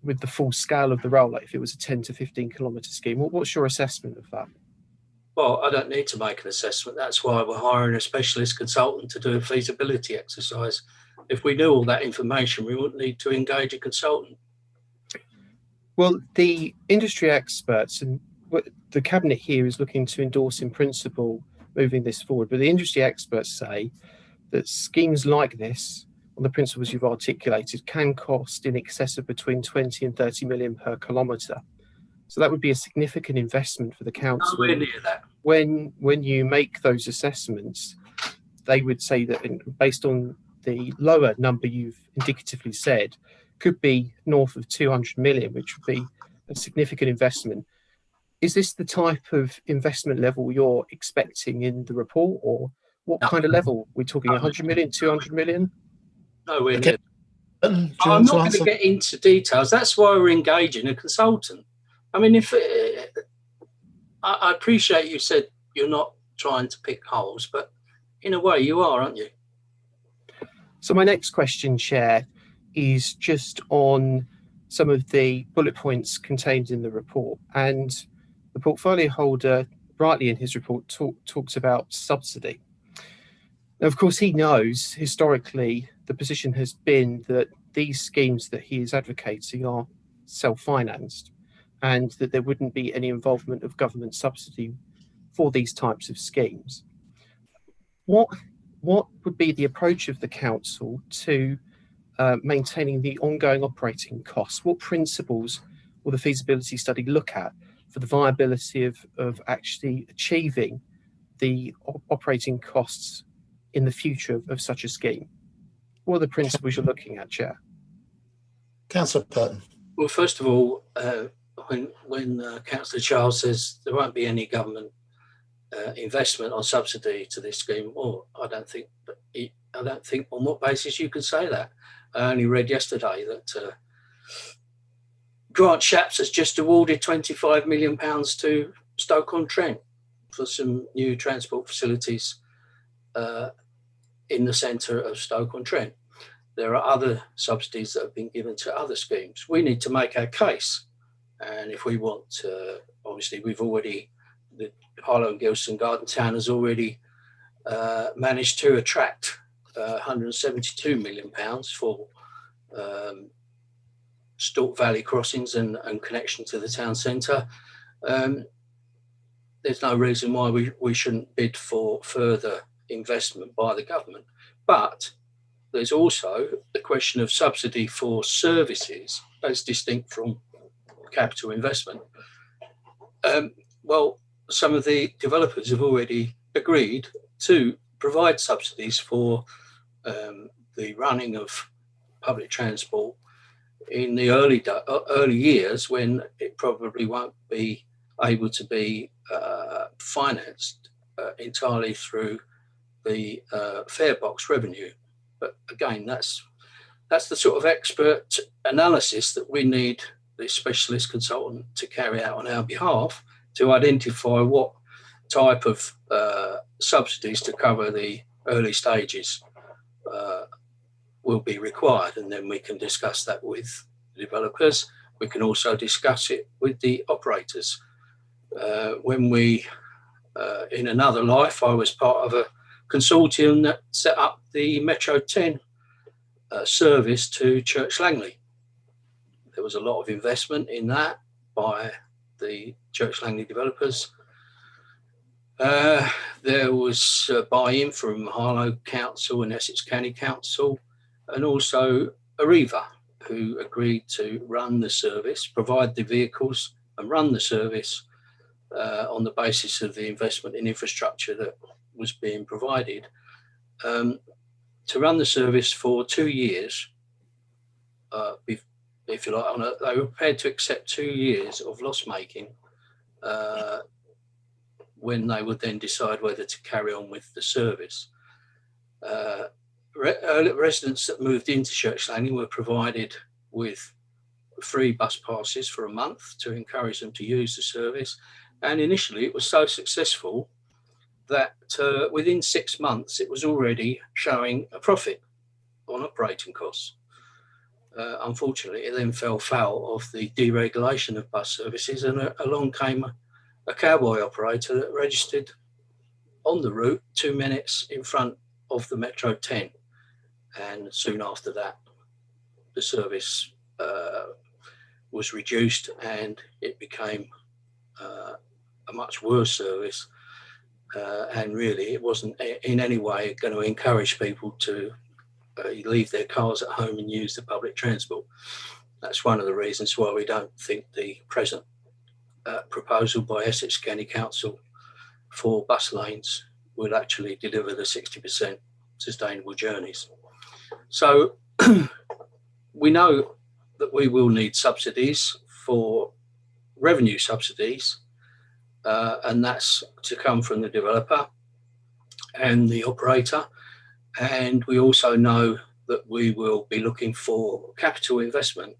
with the full scale of the rollout if it was a 10 to 15 kilometre scheme? What's your assessment of that? Well, I don't need to make an assessment. That's why we're hiring a specialist consultant to do a feasibility exercise. If we knew all that information, we wouldn't need to engage a consultant. Well, the industry experts and the Cabinet here is looking to endorse in principle moving this forward, but the industry experts say that schemes like this, on the principles you've articulated, can cost in excess of between 20 and 30 million per kilometre. So that would be a significant investment for the council. Nowhere near that. When you make those assessments, they would say that based on the lower number you've indicatively said, could be north of 200 million, which would be a significant investment. Is this the type of investment level you're expecting in the report, or what kind of level? We're talking 100 million, 200 million? Nowhere near. I'm not going to get into details. That's why we're engaging a consultant. I mean, if I appreciate you said you're not trying to pick holes, but in a way you are, aren't you? So my next question, Chair, is just on some of the bullet points contained in the report. And the portfolio holder, rightly in his report, talks about subsidy. Now, of course, he knows historically the position has been that these schemes that he is advocating are self-financed, and that there wouldn't be any involvement of government subsidy for these types of schemes. What would be the approach of the council to maintaining the ongoing operating costs? What principles will the feasibility study look at for the viability of actually achieving the operating costs in the future of such a scheme? What are the principles you're looking at, Chair? Councillor Purton. Well, first of all, when Councillor Charles says there won't be any government investment or subsidy to this scheme, well, I don't think on what basis you could say that. I only read yesterday that Grant Shapps has just awarded £25 million to Stoke-on-Trent for some new transport facilities in the centre of Stoke-on-Trent. There are other subsidies that have been given to other schemes. We need to make our case. And if we want to, obviously the Harlow and Gilson Garden Town has already managed to attract £172 million for Stork Valley crossings and connection to the town centre. There's no reason why we shouldn't bid for further investment by the government. But there's also the question of subsidy for services as distinct from capital investment. Well, some of the developers have already agreed to provide subsidies for the running of public transport in the early years when it probably won't be able to be financed entirely through the fare box revenue. But again, that's the sort of expert analysis that we need the specialist consultant to carry out on our behalf to identify what type of subsidies to cover the early stages will be required, and then we can discuss that with the developers. We can also discuss it with the operators. When in another life, I was part of a consortium that set up the Metro 10 service to Church Langley. There was a lot of investment in that by the Church Langley developers. There was buy-in from Harlow Council and Essex County Council, and also Arriva, who agreed to run the service, provide the vehicles and run the service on the basis of the investment in infrastructure that was being provided, to run the service for 2 years, if you like. They were prepared to accept 2 years of loss making when they would then decide whether to carry on with the service. Residents that moved into Church Langley were provided with free bus passes for a month to encourage them to use the service. And initially it was so successful that within 6 months it was already showing a profit on operating costs. Unfortunately, it then fell foul of the deregulation of bus services, and along came a cowboy operator that registered on the route 2 minutes in front of the Metro 10. And soon after that, the service was reduced and it became a much worse service. And really, it wasn't in any way going to encourage people to leave their cars at home and use the public transport. That's one of the reasons why we don't think the present proposal by Essex County Council for bus lanes will actually deliver the 60% sustainable journeys. So we know that we will need subsidies for revenue subsidies, and that's to come from the developer and the operator. And we also know that we will be looking for capital investment,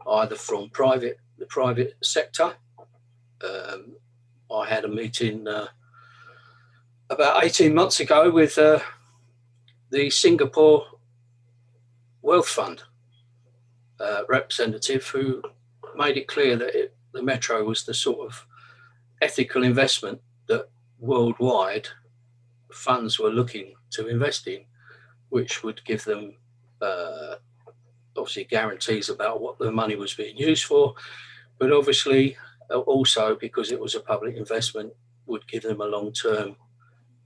either from the private sector. I had a meeting about 18 months ago with the Singapore Wealth Fund representative, who made it clear that the Metro was the sort of ethical investment that worldwide funds were looking to invest in, which would give them obviously guarantees about what the money was being used for, but obviously also because it was a public investment would give them a long-term,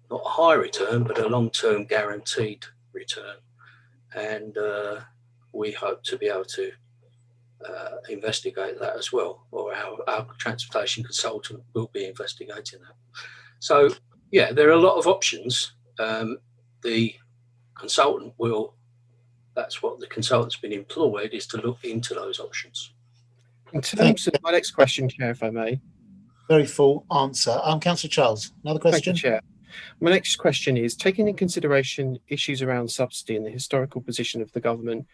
not a high return, but a long-term guaranteed return. And we hope to be able to investigate that as well, or our transportation consultant will be investigating that. So, yeah, there are a lot of options. The consultant will, that's what the consultant's been employed, is to look into those options. In terms of my next question, Chair, if I may. Very full answer. Councillor Charles, another question? Thank you, Chair. My next question is, taking into consideration issues around subsidy and the historical position of the government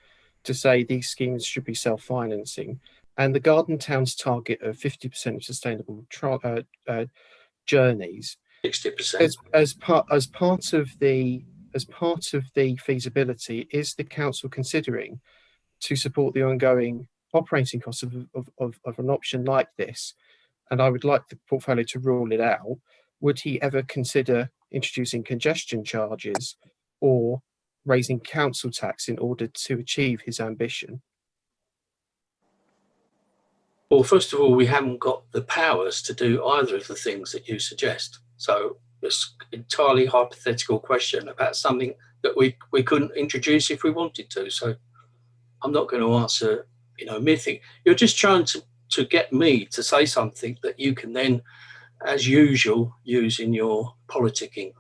to say these schemes should be self-financing, and the Garden Town's target of 50% of sustainable journeys, 60%. As part of the feasibility, is the council considering to support the ongoing operating costs of an option like this? And I would like the portfolio to rule it out. Would he ever consider introducing congestion charges or raising council tax in order to achieve his ambition? Well, first of all, we haven't got the powers to do either of the things that you suggest. So it's entirely hypothetical question about something that we couldn't introduce if we wanted to. So I'm not going to answer, mything. You're just trying to get me to say something that you can then, as usual, use in your politicking.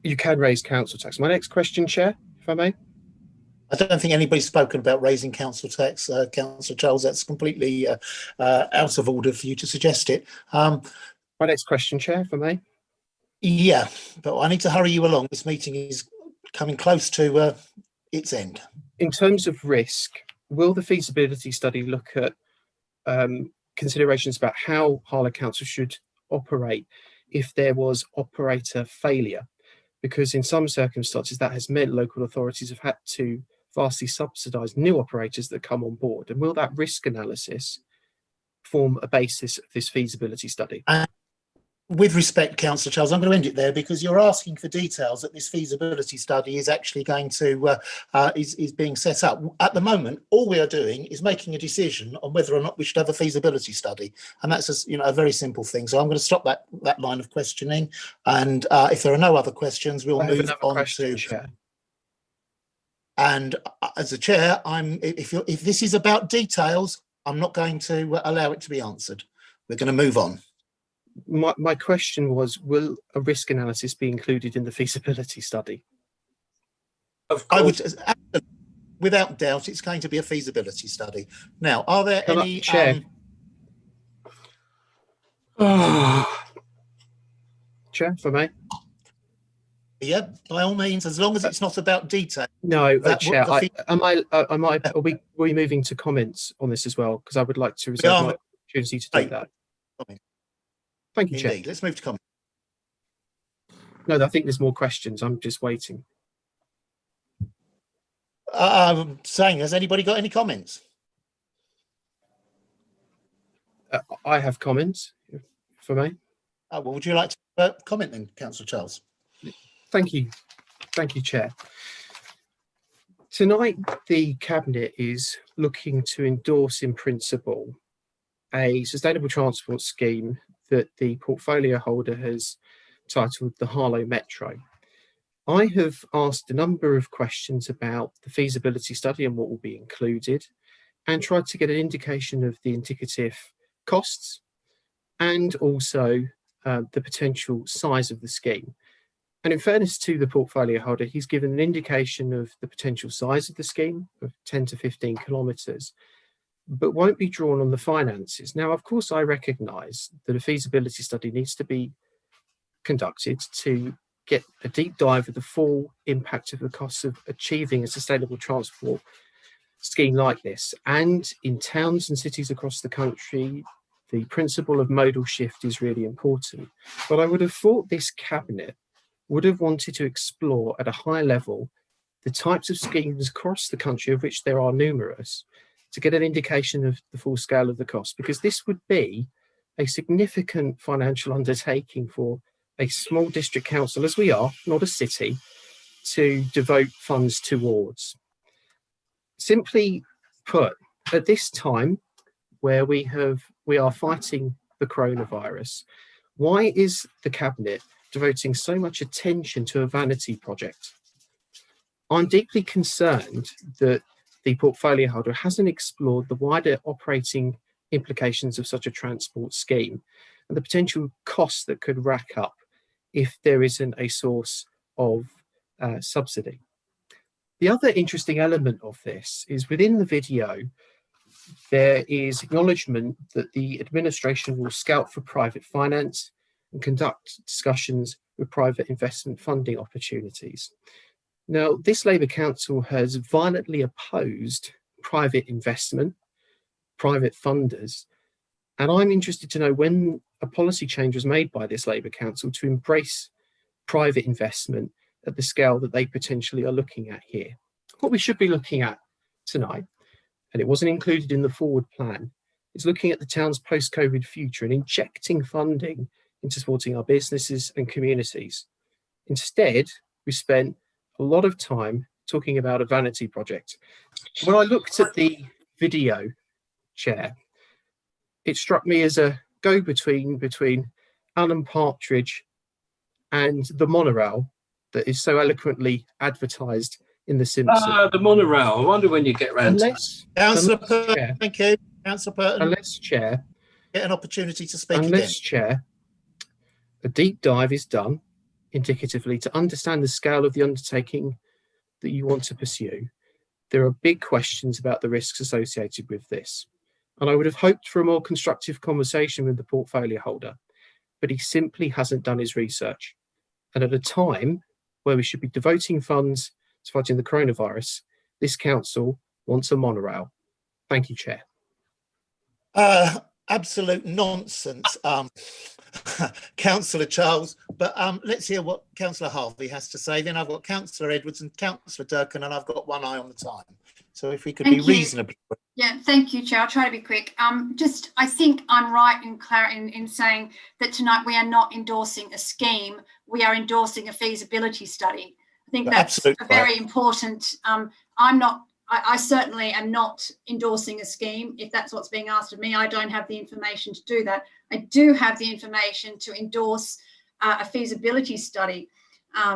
You can raise council tax. My next question, Chair, if I may. I don't think anybody's spoken about raising council tax, Councillor Charles. That's completely out of order for you to suggest it. My next question, Chair, if I may. Yeah, but I need to hurry you along. This meeting is coming close to its end. In terms of risk, will the feasibility study look at considerations about how Harlow Council should operate if there was operator failure? Because in some circumstances that has meant local authorities have had to vastly subsidise new operators that come on board. And will that risk analysis form a basis of this feasibility study? With respect, Councillor Charles, I'm going to end it there because you're asking for details that this feasibility study is actually going to is being set up. At the moment, all we are doing is making a decision on whether or not we should have a feasibility study, and that's a very simple thing. So I'm going to stop that line of questioning, and if there are no other questions, we'll move on to. Chair. And as a chair, if this is about details, I'm not going to allow it to be answered. We're going to move on. My question was, will a risk analysis be included in the feasibility study? Of course. Without doubt, it's going to be a feasibility study. Now, are there any... Chair? Chair, for me? Yeah, by all means, as long as it's not about detail. No, Chair, are we moving to comments on this as well? Because I would like to reserve my opportunity to do that. Thank you, Chair. Indeed. Let's move to comments. No, I think there's more questions. I'm just waiting. I'm saying, has anybody got any comments? I have comments for me. Well, would you like to comment then, Councillor Charles? Thank you. Thank you, Chair. Tonight, the Cabinet is looking to endorse in principle a sustainable transport scheme that the portfolio holder has titled the Harlow Metro. I have asked a number of questions about the feasibility study and what will be included, and tried to get an indication of the indicative costs and also the potential size of the scheme. And in fairness to the portfolio holder, he's given an indication of the potential size of the scheme of 10 to 15 kilometres, but won't be drawn on the finances. Now, of course, I recognise that a feasibility study needs to be conducted to get a deep dive of the full impact of the costs of achieving a sustainable transport scheme like this. And in towns and cities across the country, the principle of modal shift is really important. But I would have thought this Cabinet would have wanted to explore at a high level the types of schemes across the country, of which there are numerous, to get an indication of the full scale of the cost, because this would be a significant financial undertaking for a small district council, as we are, not a city, to devote funds towards. Simply put, at this time where we are fighting the coronavirus, why is the Cabinet devoting so much attention to a vanity project? I'm deeply concerned that the portfolio holder hasn't explored the wider operating implications of such a transport scheme and the potential costs that could rack up if there isn't a source of subsidy. The other interesting element of this is within the video, there is acknowledgement that the administration will scout for private finance and conduct discussions with private investment funding opportunities. Now, this Labour Council has violently opposed private investment, private funders, and I'm interested to know when a policy change was made by this Labour Council to embrace private investment at the scale that they potentially are looking at here. What we should be looking at tonight, and it wasn't included in the forward plan, is looking at the town's post-COVID future and injecting funding into supporting our businesses and communities. Instead, we spent a lot of time talking about a vanity project. When I looked at the video, Chair, it struck me as a go-between between Alan Partridge and the monorail that is so eloquently advertised in The Simpsons. The monorail. I wonder when you get round to Unless, Councillor unless Purton, Chair, thank you. Councillor Purton, unless Chair, get an opportunity to speak again. unless Chair, a deep dive is done indicatively to understand the scale of the undertaking that you want to pursue. There are big questions about the risks associated with this. And I would have hoped for a more constructive conversation with the portfolio holder, but he simply hasn't done his research. And at a time where we should be devoting funds to fighting the coronavirus, this council wants a monorail. Thank you, Chair. Absolute nonsense, Councillor Charles. But let's hear what Councillor Harvey has to say. Then I've got Councillor Edwards and Councillor Durkin, and I've got one eye on the time. So if we could be reasonable. Yeah, thank you, Chair. I'll try to be quick. I think I'm right in saying that tonight we are not endorsing a scheme. We are endorsing a feasibility study. I think that's very important. I certainly am not endorsing a scheme. If that's what's being asked of me, I don't have the information to do that. I do have the information to endorse a feasibility study,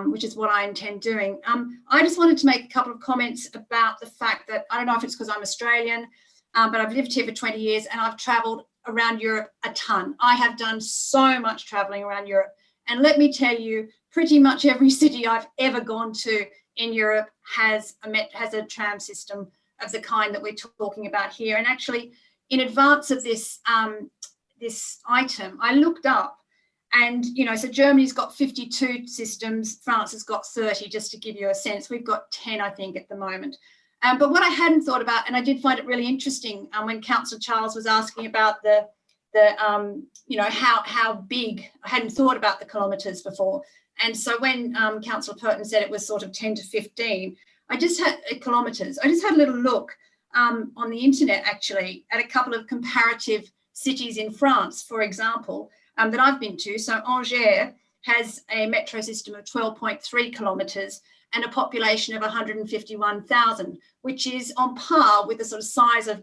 which is what I intend doing. I just wanted to make a couple of comments about the fact that, I don't know if it's because I'm Australian, but I've lived here for 20 years and I've travelled around Europe a ton. I have done so much travelling around Europe. And let me tell you, pretty much every city I've ever gone to in Europe has a tram system of the kind that we're talking about here. And actually, in advance of this, this item, I looked up and, so Germany's got 52 systems, France has got 30, just to give you a sense. We've got 10, I think, at the moment. But what I hadn't thought about, and I did find it really interesting when Councillor Charles was asking about how big, I hadn't thought about the kilometres before. And so when Councillor Purton said it was sort of 10 to 15, I just had kilometres. I just had a little look on the internet, actually, at a couple of comparative cities in France, for example, that I've been to. So Angers has a metro system of 12.3 kilometres and a population of 151,000, which is on par with the sort of size of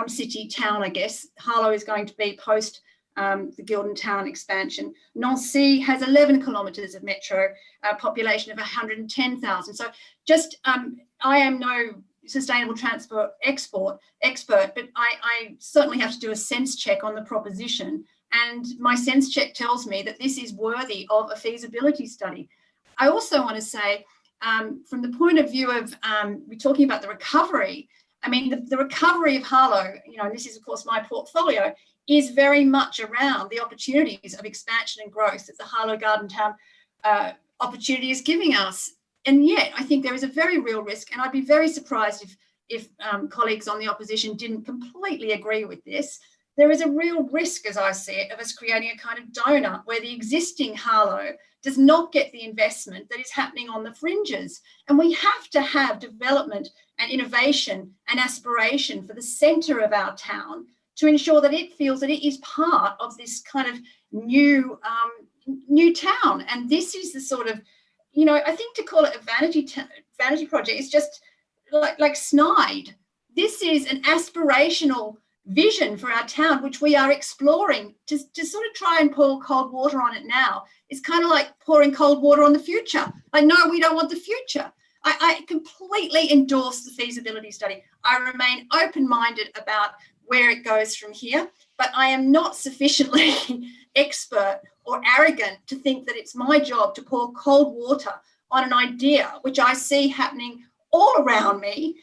city town, I guess. Harlow is going to be post the Guildon Town expansion. Nancy has 11 kilometres of metro, population of 110,000. So just, I am no sustainable transport expert, but I certainly have to do a sense check on the proposition. And my sense check tells me that this is worthy of a feasibility study. I also want to say, from the point of view of, we're talking about the recovery. I mean, the recovery of Harlow, and this is, of course, my portfolio, is very much around the opportunities of expansion and growth that the Harlow Garden Town opportunity is giving us. And yet, I think there is a very real risk, and I'd be very surprised if colleagues on the opposition didn't completely agree with this. There is a real risk, as I see it, of us creating a kind of donut where the existing Harlow does not get the investment that is happening on the fringes. And we have to have development and innovation and aspiration for the centre of our town to ensure that it feels that it is part of this kind of new town. And this is the sort of, I think to call it a vanity project is just like snide. This is an aspirational vision for our town, which we are exploring. To sort of try and pour cold water on it now is kind of like pouring cold water on the future. Like, no, we don't want the future. I completely endorse the feasibility study. I remain open-minded about where it goes from here, but I am not sufficiently expert or arrogant to think that it's my job to pour cold water on an idea which I see happening all around me,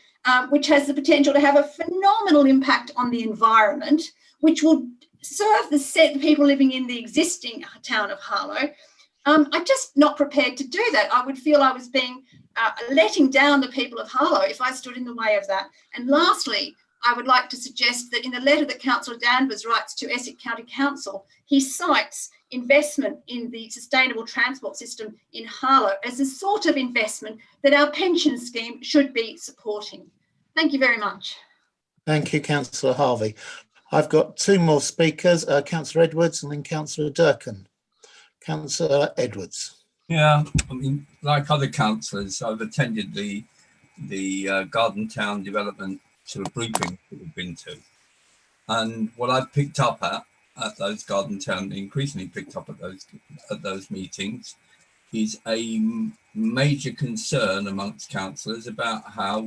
which has the potential to have a phenomenal impact on the environment, which will serve the people living in the existing town of Harlow. I'm just not prepared to do that. I would feel I was being letting down the people of Harlow if I stood in the way of that. And lastly, I would like to suggest that in the letter that Councillor Danvers writes to Essex County Council, he cites investment in the sustainable transport system in Harlow as the sort of investment that our pension scheme should be supporting. Thank you very much. Thank you, Councillor Harvey. I've got two more speakers, Councillor Edwards and then Councillor Durkin. Councillor Edwards. Yeah, I mean, like other councillors, I've attended the Garden Town development sort of briefing that we've been to, and what I've picked up at those Garden Town, increasingly picked up at those meetings, is a major concern amongst councillors about how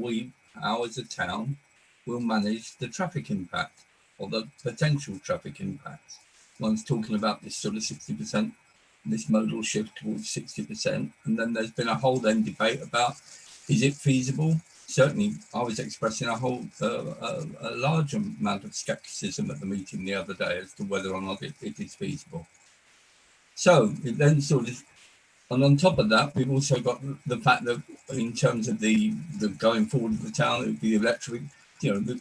as a town will manage the traffic impact or the potential traffic impacts. One's talking about this sort of 60%. This modal shift towards 60%, and then there's been a whole debate about, is it feasible? Certainly I was expressing a large amount of skepticism at the meeting the other day as to whether or not it is feasible. So it then sort of, and on top of that, we've also got the fact that in terms of the going forward of the town, it would be electric, you know,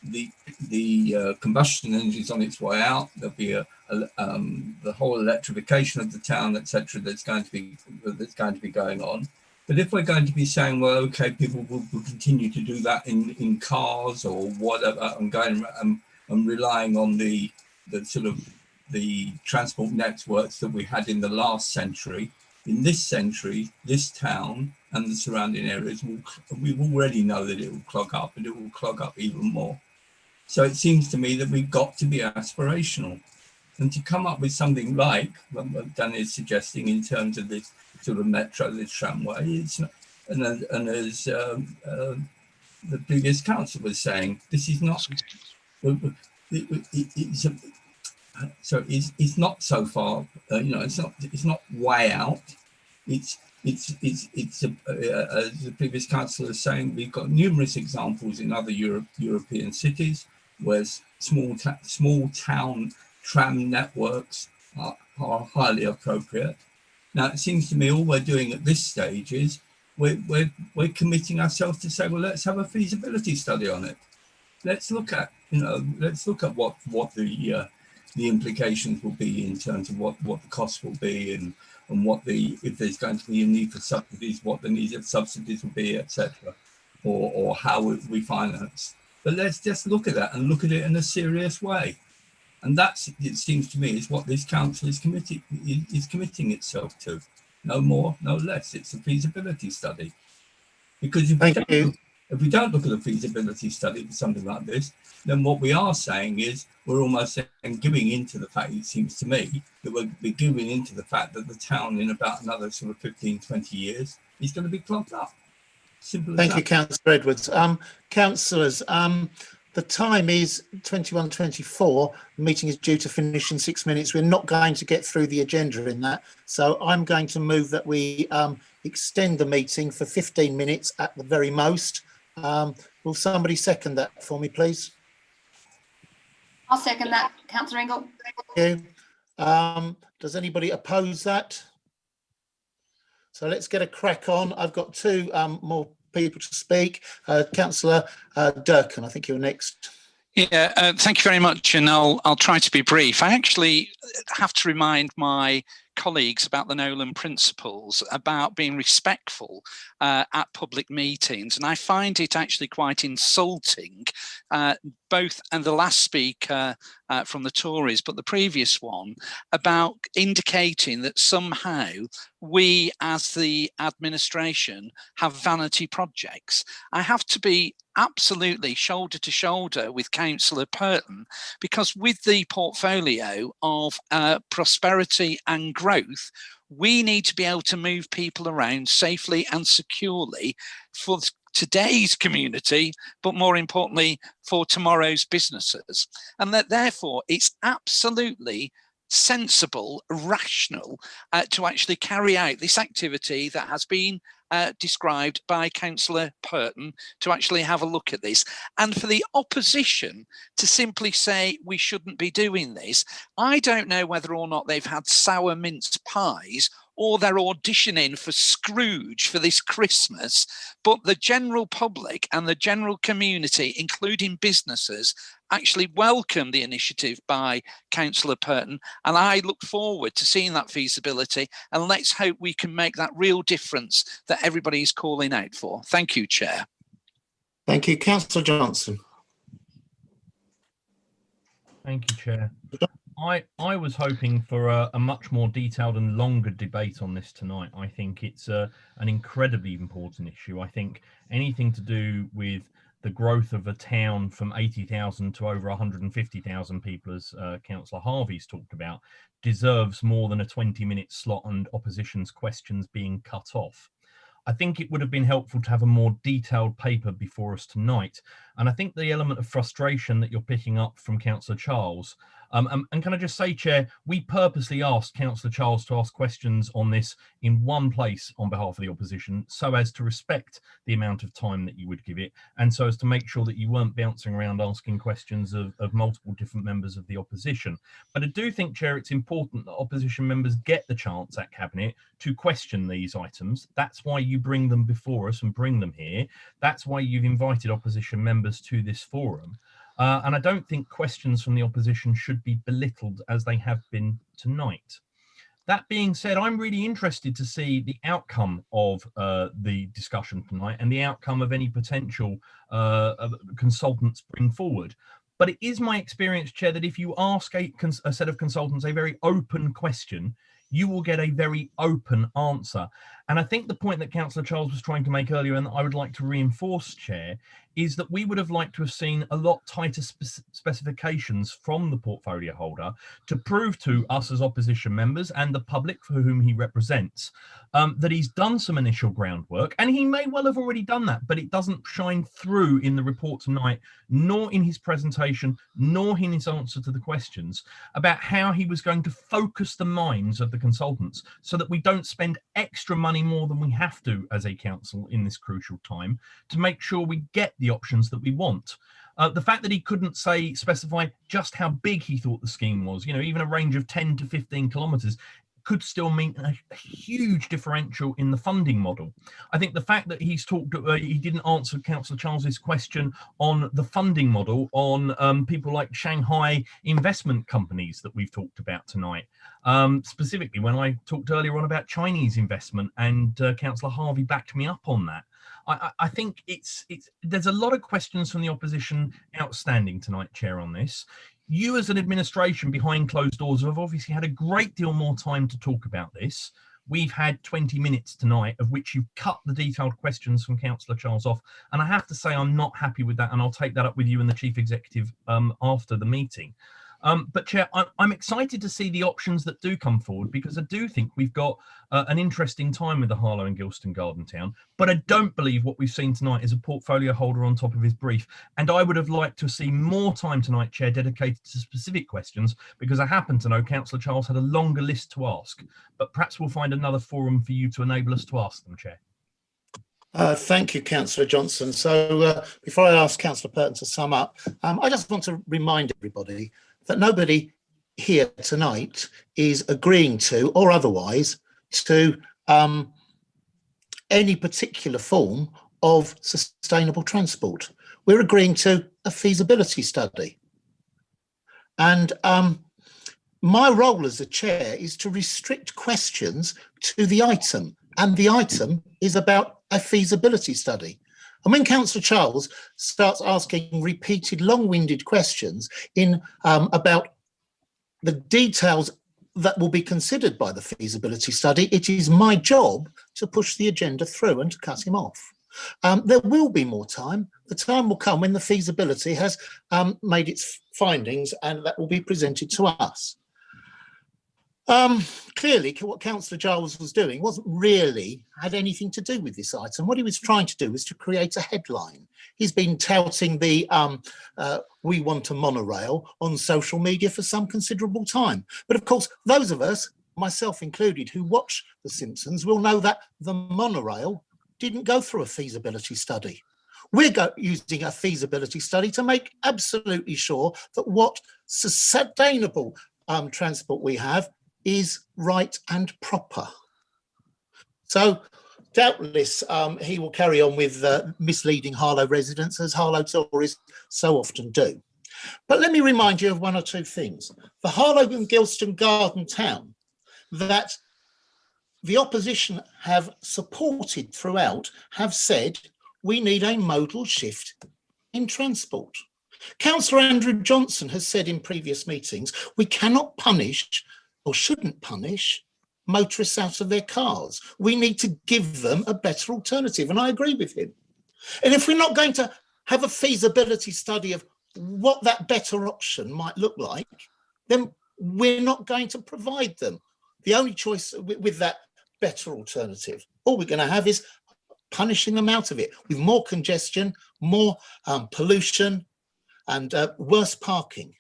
the combustion engine is on its way out. There'll be the whole electrification of the town, etc. That's going to be going on. But if we're going to be saying, well, okay, people will continue to do that in cars or whatever, and going and relying on the sort of the transport networks that we had in the last century, in this century, this town and the surrounding areas we already know that it will clog up, and it will clog up even more. So it seems to me that we've got to be aspirational, and to come up with something like what Dan is suggesting in terms of this sort of metro, this tramway, it's not, and as the previous council was saying, this is not. It's not so far. It's not way out. It's as the previous councillor is saying, we've got numerous examples in other European cities where small town tram networks are highly appropriate. Now, it seems to me all we're doing at this stage is we're committing ourselves to say, well, let's have a feasibility study on it. Let's look at what the implications will be in terms of what the costs will be, and what if there's going to be a need for subsidies, what the need of subsidies will be, etc., or how we finance. But let's just look at that and look at it in a serious way. And that's, it seems to me, is what this council is committing itself to. No more, no less. It's a feasibility study. Because if we don't look at a feasibility study for something like this, then what we are saying is we're almost saying, giving into the fact, it seems to me, that we're giving into the fact that the town in about another sort of 15, 20 years is going to be clogged up. Simple as that. Thank you, Councillor Edwards. Councillors, the time is 21:24. The meeting is due to finish in 6 minutes. We're not going to get through the agenda in that. So I'm going to move that we extend the meeting for 15 minutes at the very most. Will somebody second that for me, please? I'll second that, Councillor Ingle. Thank you. Does anybody oppose that? So let's get a crack on. I've got two more people to speak. Councillor Durkin, I think you're next. Yeah, thank you very much, and I'll try to be brief. I actually have to remind my colleagues about the Nolan principles, about being respectful at public meetings. And I find it actually quite insulting, both, and the last speaker from the Tories, but the previous one, about indicating that somehow we as the administration have vanity projects. I have to be absolutely shoulder to shoulder with Councillor Purton, because with the portfolio of prosperity and growth, we need to be able to move people around safely and securely for today's community, but more importantly for tomorrow's businesses. And that therefore it's absolutely sensible, rational to actually carry out this activity that has been described by Councillor Purton, to actually have a look at this. And for the opposition to simply say we shouldn't be doing this, I don't know whether or not they've had sour mince pies or they're auditioning for Scrooge for this Christmas, but the general public and the general community, including businesses, actually welcome the initiative by Councillor Purton, and I look forward to seeing that feasibility, and let's hope we can make that real difference that everybody is calling out for. Thank you, Chair. Thank you, Councillor Johnson. Thank you, Chair. I was hoping for a much more detailed and longer debate on this tonight. I think it's an incredibly important issue. I think anything to do with the growth of a town from 80,000 to over 150,000 people, as Councillor Harvey's talked about, deserves more than a 20-minute slot and opposition's questions being cut off. I think it would have been helpful to have a more detailed paper before us tonight. And I think the element of frustration that you're picking up from Councillor Charles, and can I just say, Chair, we purposely asked Councillor Charles to ask questions on this in one place on behalf of the opposition, so as to respect the amount of time that you would give it, and so as to make sure that you weren't bouncing around asking questions of multiple different members of the opposition. But I do think, Chair, it's important that opposition members get the chance at Cabinet to question these items. That's why you bring them before us and bring them here. That's why you've invited opposition members to this forum. And I don't think questions from the opposition should be belittled as they have been tonight. That being said, I'm really interested to see the outcome of the discussion tonight and the outcome of any potential consultants bring forward. But it is my experience, Chair, that if you ask a set of consultants a very open question, you will get a very open answer. And I think the point that Councillor Charles was trying to make earlier, and that I would like to reinforce, Chair, is that we would have liked to have seen a lot tighter specifications from the portfolio holder to prove to us as opposition members and the public for whom he represents that he's done some initial groundwork, and he may well have already done that, but it doesn't shine through in the report tonight, nor in his presentation, nor in his answer to the questions about how he was going to focus the minds of the consultants so that we don't spend extra money more than we have to as a council in this crucial time to make sure we get the options that we want. The fact that he couldn't specify just how big he thought the scheme was, you know, even a range of 10 to 15 kilometres, could still mean a huge differential in the funding model. I think the fact that he's talked, he didn't answer Councillor Charles's question on the funding model on people like Shanghai investment companies that we've talked about tonight. Specifically, when I talked earlier on about Chinese investment, and Councillor Harvey backed me up on that. I think there's a lot of questions from the opposition outstanding tonight, Chair, on this. You as an administration behind closed doors have obviously had a great deal more time to talk about this. We've had 20 minutes tonight, of which you've cut the detailed questions from Councillor Charles off. And I have to say, I'm not happy with that. And I'll take that up with you and the Chief Executive after the meeting. But Chair, I'm excited to see the options that do come forward, because I do think we've got an interesting time with the Harlow and Gilston Garden Town. But I don't believe what we've seen tonight is a portfolio holder on top of his brief. And I would have liked to see more time tonight, Chair, dedicated to specific questions, because I happen to know Councillor Charles had a longer list to ask. But perhaps we'll find another forum for you to enable us to ask them, Chair. Thank you, Councillor Johnson. So before I ask Councillor Purton to sum up, I just want to remind everybody that nobody here tonight is agreeing to, or otherwise, to any particular form of sustainable transport. We're agreeing to a feasibility study. And my role as a chair is to restrict questions to the item, and the item is about a feasibility study. And when Councillor Charles starts asking repeated long-winded questions about the details that will be considered by the feasibility study, it is my job to push the agenda through and to cut him off. There will be more time. The time will come when the feasibility has made its findings, and that will be presented to us. Clearly, what Councillor Giles was doing wasn't really had anything to do with this item. What he was trying to do was to create a headline. He's been touting the "we want a monorail" on social media for some considerable time. But of course, those of us, myself included, who watch The Simpsons will know that the monorail didn't go through a feasibility study. We're using a feasibility study to make absolutely sure that what sustainable transport we have is right and proper. So doubtless he will carry on with misleading Harlow residents, as Harlow Tories so often do. But let me remind you of one or two things. The Harlow and Gilston Garden Town that the opposition have supported throughout have said we need a modal shift in transport. Councillor Andrew Johnson has said in previous meetings we cannot punish or shouldn't punish motorists out of their cars. We need to give them a better alternative, and I agree with him. And if we're not going to have a feasibility study of what that better option might look like, then we're not going to provide them the only choice with that better alternative. All we're going to have is punishing them out of it with more congestion, more pollution, and worse parking.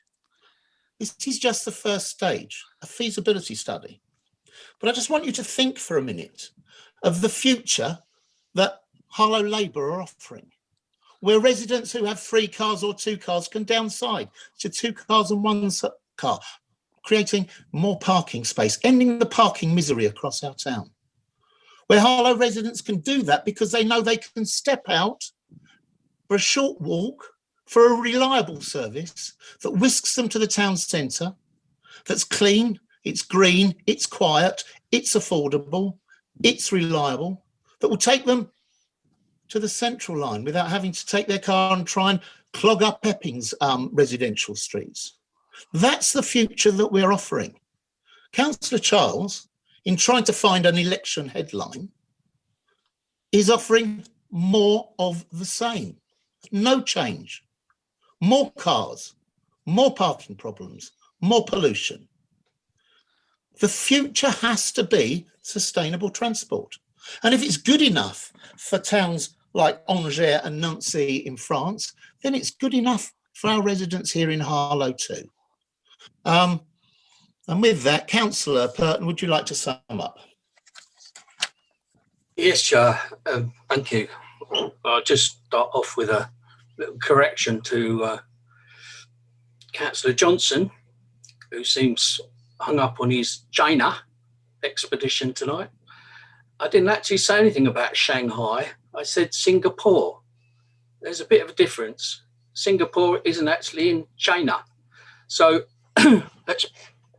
This is just the first stage, a feasibility study. But I just want you to think for a minute of the future that Harlow Labour are offering, where residents who have 3 cars or 2 cars can downside to 2 cars and 1 car, creating more parking space, ending the parking misery across our town. Where Harlow residents can do that because they know they can step out for a short walk for a reliable service that whisks them to the town centre, that's clean, it's green, it's quiet, it's affordable, it's reliable, that will take them to the central line without having to take their car and try and clog up Epping's residential streets. That's the future that we're offering. Councillor Charles, in trying to find an election headline, is offering more of the same. No change. More cars, more parking problems, more pollution. The future has to be sustainable transport. And if it's good enough for towns like Angers and Nancy in France, then it's good enough for our residents here in Harlow too. And with that, Councillor Purton, would you like to sum up? Yes, Chair. Thank you. I'll just start off with a little correction to Councillor Johnson, who seems hung up on his China expedition tonight. I didn't actually say anything about Shanghai. I said Singapore. There's a bit of a difference. Singapore isn't actually in China. So let's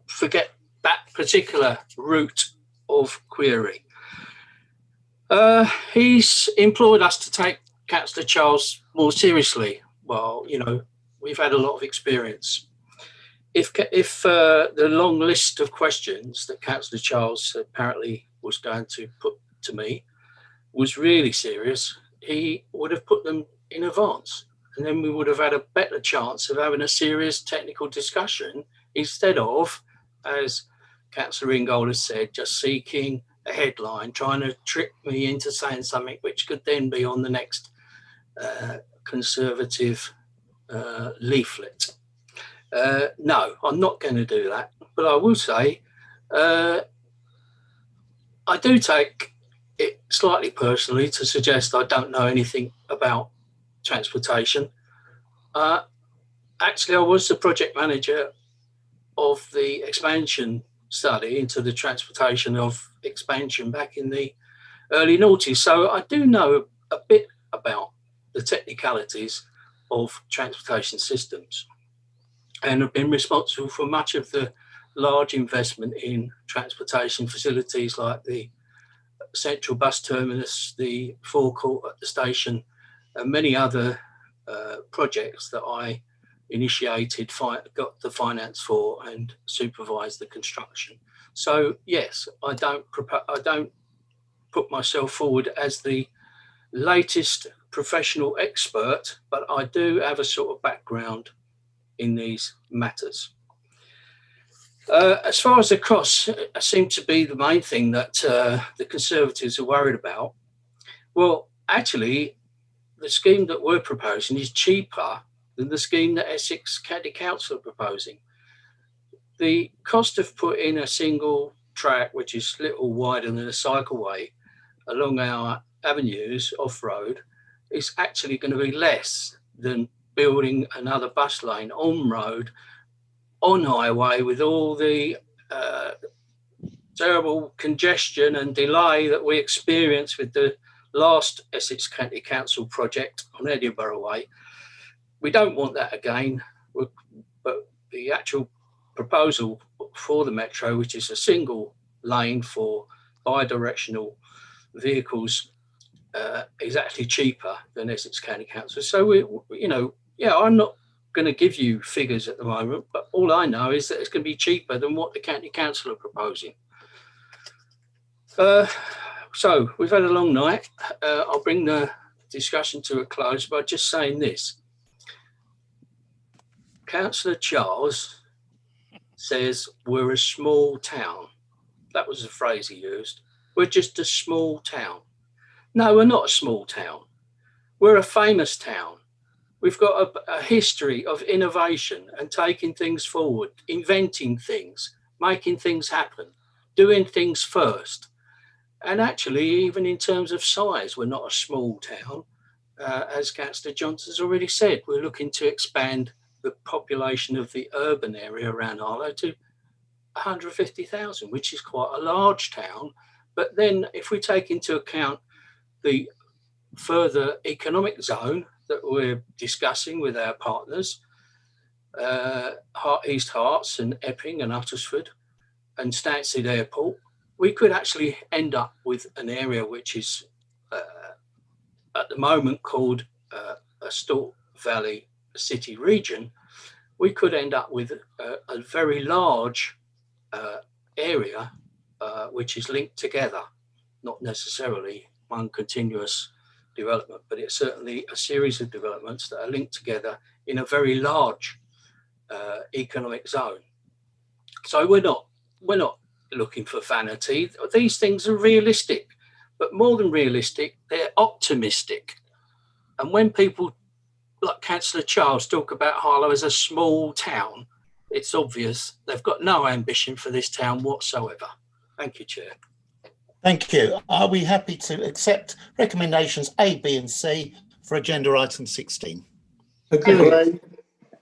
forget that particular route of query. He's implored us to take Councillor Charles more seriously. Well, you know, we've had a lot of experience. If the long list of questions that Councillor Charles apparently was going to put to me was really serious, he would have put them in advance, and then we would have had a better chance of having a serious technical discussion instead of, as Councillor Ringgold has said, just seeking a headline, trying to trick me into saying something which could then be on the next Conservative leaflet. No, I'm not going to do that. But I will say, I do take it slightly personally to suggest I don't know anything about transportation. Actually, I was the project manager of the expansion study into the transportation of expansion back in the early noughties. So I do know a bit about the technicalities of transportation systems, and have been responsible for much of the large investment in transportation facilities like the central bus terminus, the forecourt at the station, and many other projects that I initiated, got the finance for, and supervised the construction. So yes, I don't put myself forward as the latest professional expert, but I do have a sort of background in these matters. As far as the costs seem to be the main thing that the Conservatives are worried about. Well, actually, the scheme that we're proposing is cheaper than the scheme that Essex County Council are proposing. The cost of putting a single track, which is little wider than a cycleway, along our avenues off-road, is actually going to be less than building another bus lane on road, on highway, with all the terrible congestion and delay that we experienced with the last Essex County Council project on Edinburgh Way. We don't want that again, but the actual proposal for the Metro, which is a single lane for bi-directional vehicles, is actually cheaper than Essex County Council. So I'm not going to give you figures at the moment, but all I know is that it's going to be cheaper than what the County Council are proposing. So we've had a long night. I'll bring the discussion to a close by just saying this. Councillor Charles says we're a small town. That was the phrase he used. We're just a small town. No, we're not a small town. We're a famous town. We've got a history of innovation and taking things forward, inventing things, making things happen, doing things first. And actually, even in terms of size, we're not a small town. As Councillor Johnson's already said, we're looking to expand the population of the urban area around Harlow to 150,000, which is quite a large town. But then if we take into account the further economic zone that we're discussing with our partners, East Herts and Epping and Uttersford and Stansted Airport, we could actually end up with an area which is at the moment called a Stort Valley City region. We could end up with a very large area which is linked together, not necessarily one continuous development, but it's certainly a series of developments that are linked together in a very large economic zone. So we're not looking for vanity. These things are realistic, but more than realistic, they're optimistic. And when people like Councillor Charles talk about Harlow as a small town, it's obvious they've got no ambition for this town whatsoever. Thank you, Chair. Thank you. Are we happy to accept recommendations A, B and C for agenda item 16? Agreed.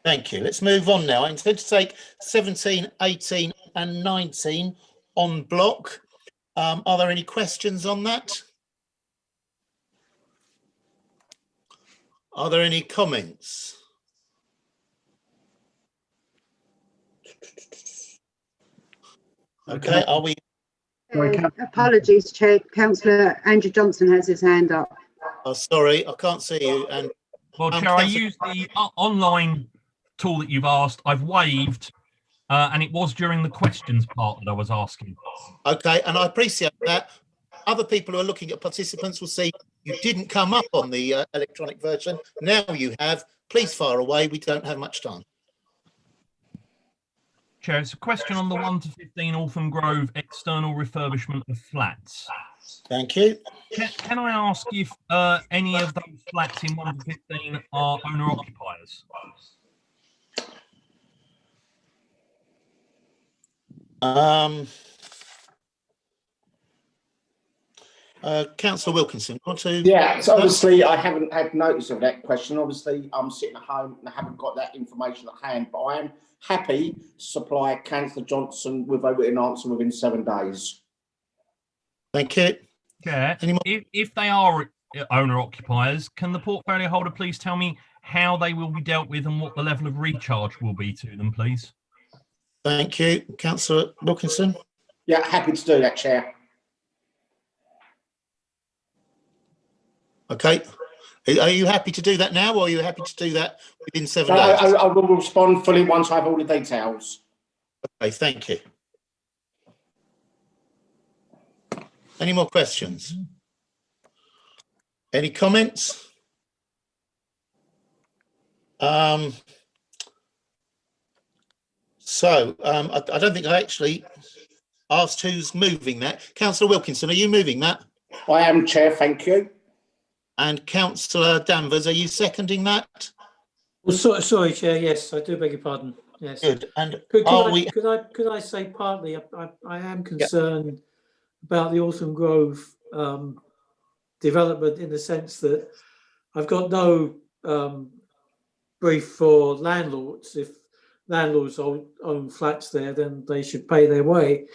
Thank you. Let's move on now. I intend to take 17, 18 and 19 on block. Are there any questions on that? Are there any comments? Okay, are we? Apologies, Chair. Councillor Andrew Johnson has his hand up. Oh, sorry, I can't see you. And well, Chair, I used the online tool that you've asked. I've waved, and it was during the questions part that I was asking. Okay, and I appreciate that. Other people who are looking at participants will see you didn't come up on the electronic version. Now you have. Please fire away. We don't have much time. Chair, it's a question on the 1 to 15 Ortham Grove external refurbishment of flats. Thank you. Can I ask if any of those flats in 1 to 15 are owner-occupiers? Councillor Wilkinson, want to? Yeah, so obviously I haven't had notice of that question. Obviously, I'm sitting at home and I haven't got that information at hand, but I am happy to supply Councillor Johnson with a written answer within 7 days. Thank you. Chair, if they are owner-occupiers, can the portfolio holder please tell me how they will be dealt with and what the level of recharge will be to them, please? Thank you. Councillor Wilkinson? Yeah, happy to do that, Chair. Okay. Are you happy to do that now, or are you happy to do that within 7 No, days? I will respond fully once I have all the details. Okay, thank you. Any more questions? Any comments? I don't think I actually asked who's moving that. Councillor Wilkinson, are you moving that? I am, Chair, thank you. And Councillor Danvers, are you seconding that? Well, sorry, Chair. Yes, I do beg your pardon. Yes. Good. And Could I say partly? I am concerned about the Autumn Grove development, in the sense that I've got no brief for landlords. If landlords own flats there, then they should pay their way.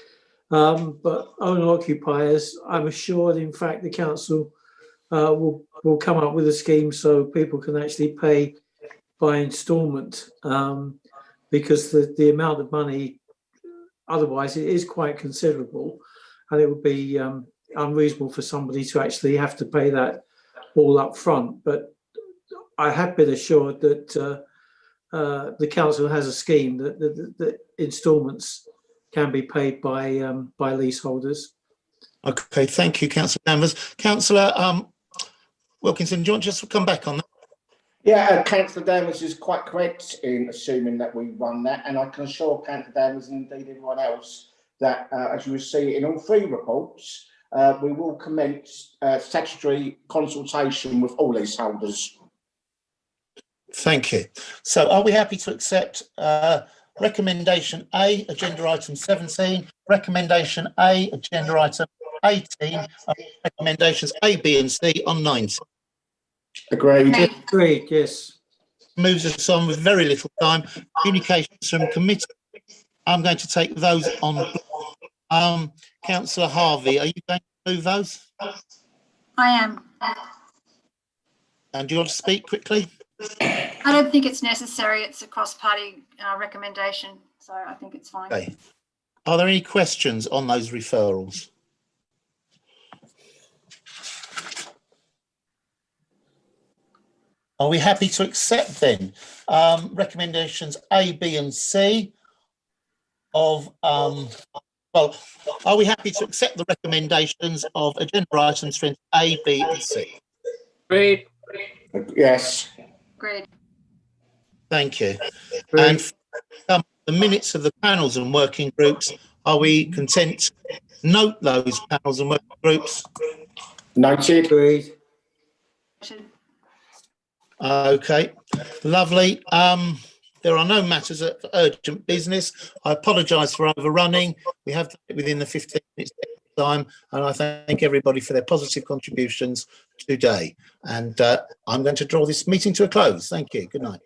But owner occupiers, I'm assured, in fact, the council will come up with a scheme so people can actually pay by instalment, because the amount of money otherwise it is quite considerable, and it would be unreasonable for somebody to actually have to pay that all up front. But I have been assured that the council has a scheme that instalments can be paid by leaseholders. Okay, thank you, Councillor Danvers. Councillor Wilkinson, do you want just to come back on that? Yeah, Councillor Danvers is quite correct in assuming that we run that, and I can assure Councillor Danvers and indeed everyone else that, as you will see in all 3 reports, we will commence statutory consultation with all leaseholders. Thank you. So are we happy to accept recommendation A, agenda item 17, recommendation A, agenda item 18, recommendations A, B and C on 19? Agreed. Agreed, yes. Moves us on with very little time. Communications from committee. I'm going to take those on. Councillor Harvey, are you going to move those? I am. And do you want to speak quickly? I don't think it's necessary. It's a cross-party recommendation, so I think it's fine. Okay. Are there any questions on those referrals? Are we happy to accept then recommendations A, B and C of, well, are we happy to accept the recommendations of agenda items for A, B and C? Agreed. Yes. Agreed. Thank you. And the minutes of the panels and working groups, are we content to note those panels and working groups? Noted. Agreed. Okay, lovely. There are no matters of urgent business. I apologise for overrunning. We have done it within the 15 minutes time, and I thank everybody for their positive contributions today. And I'm going to draw this meeting to a close. Thank you. Good night.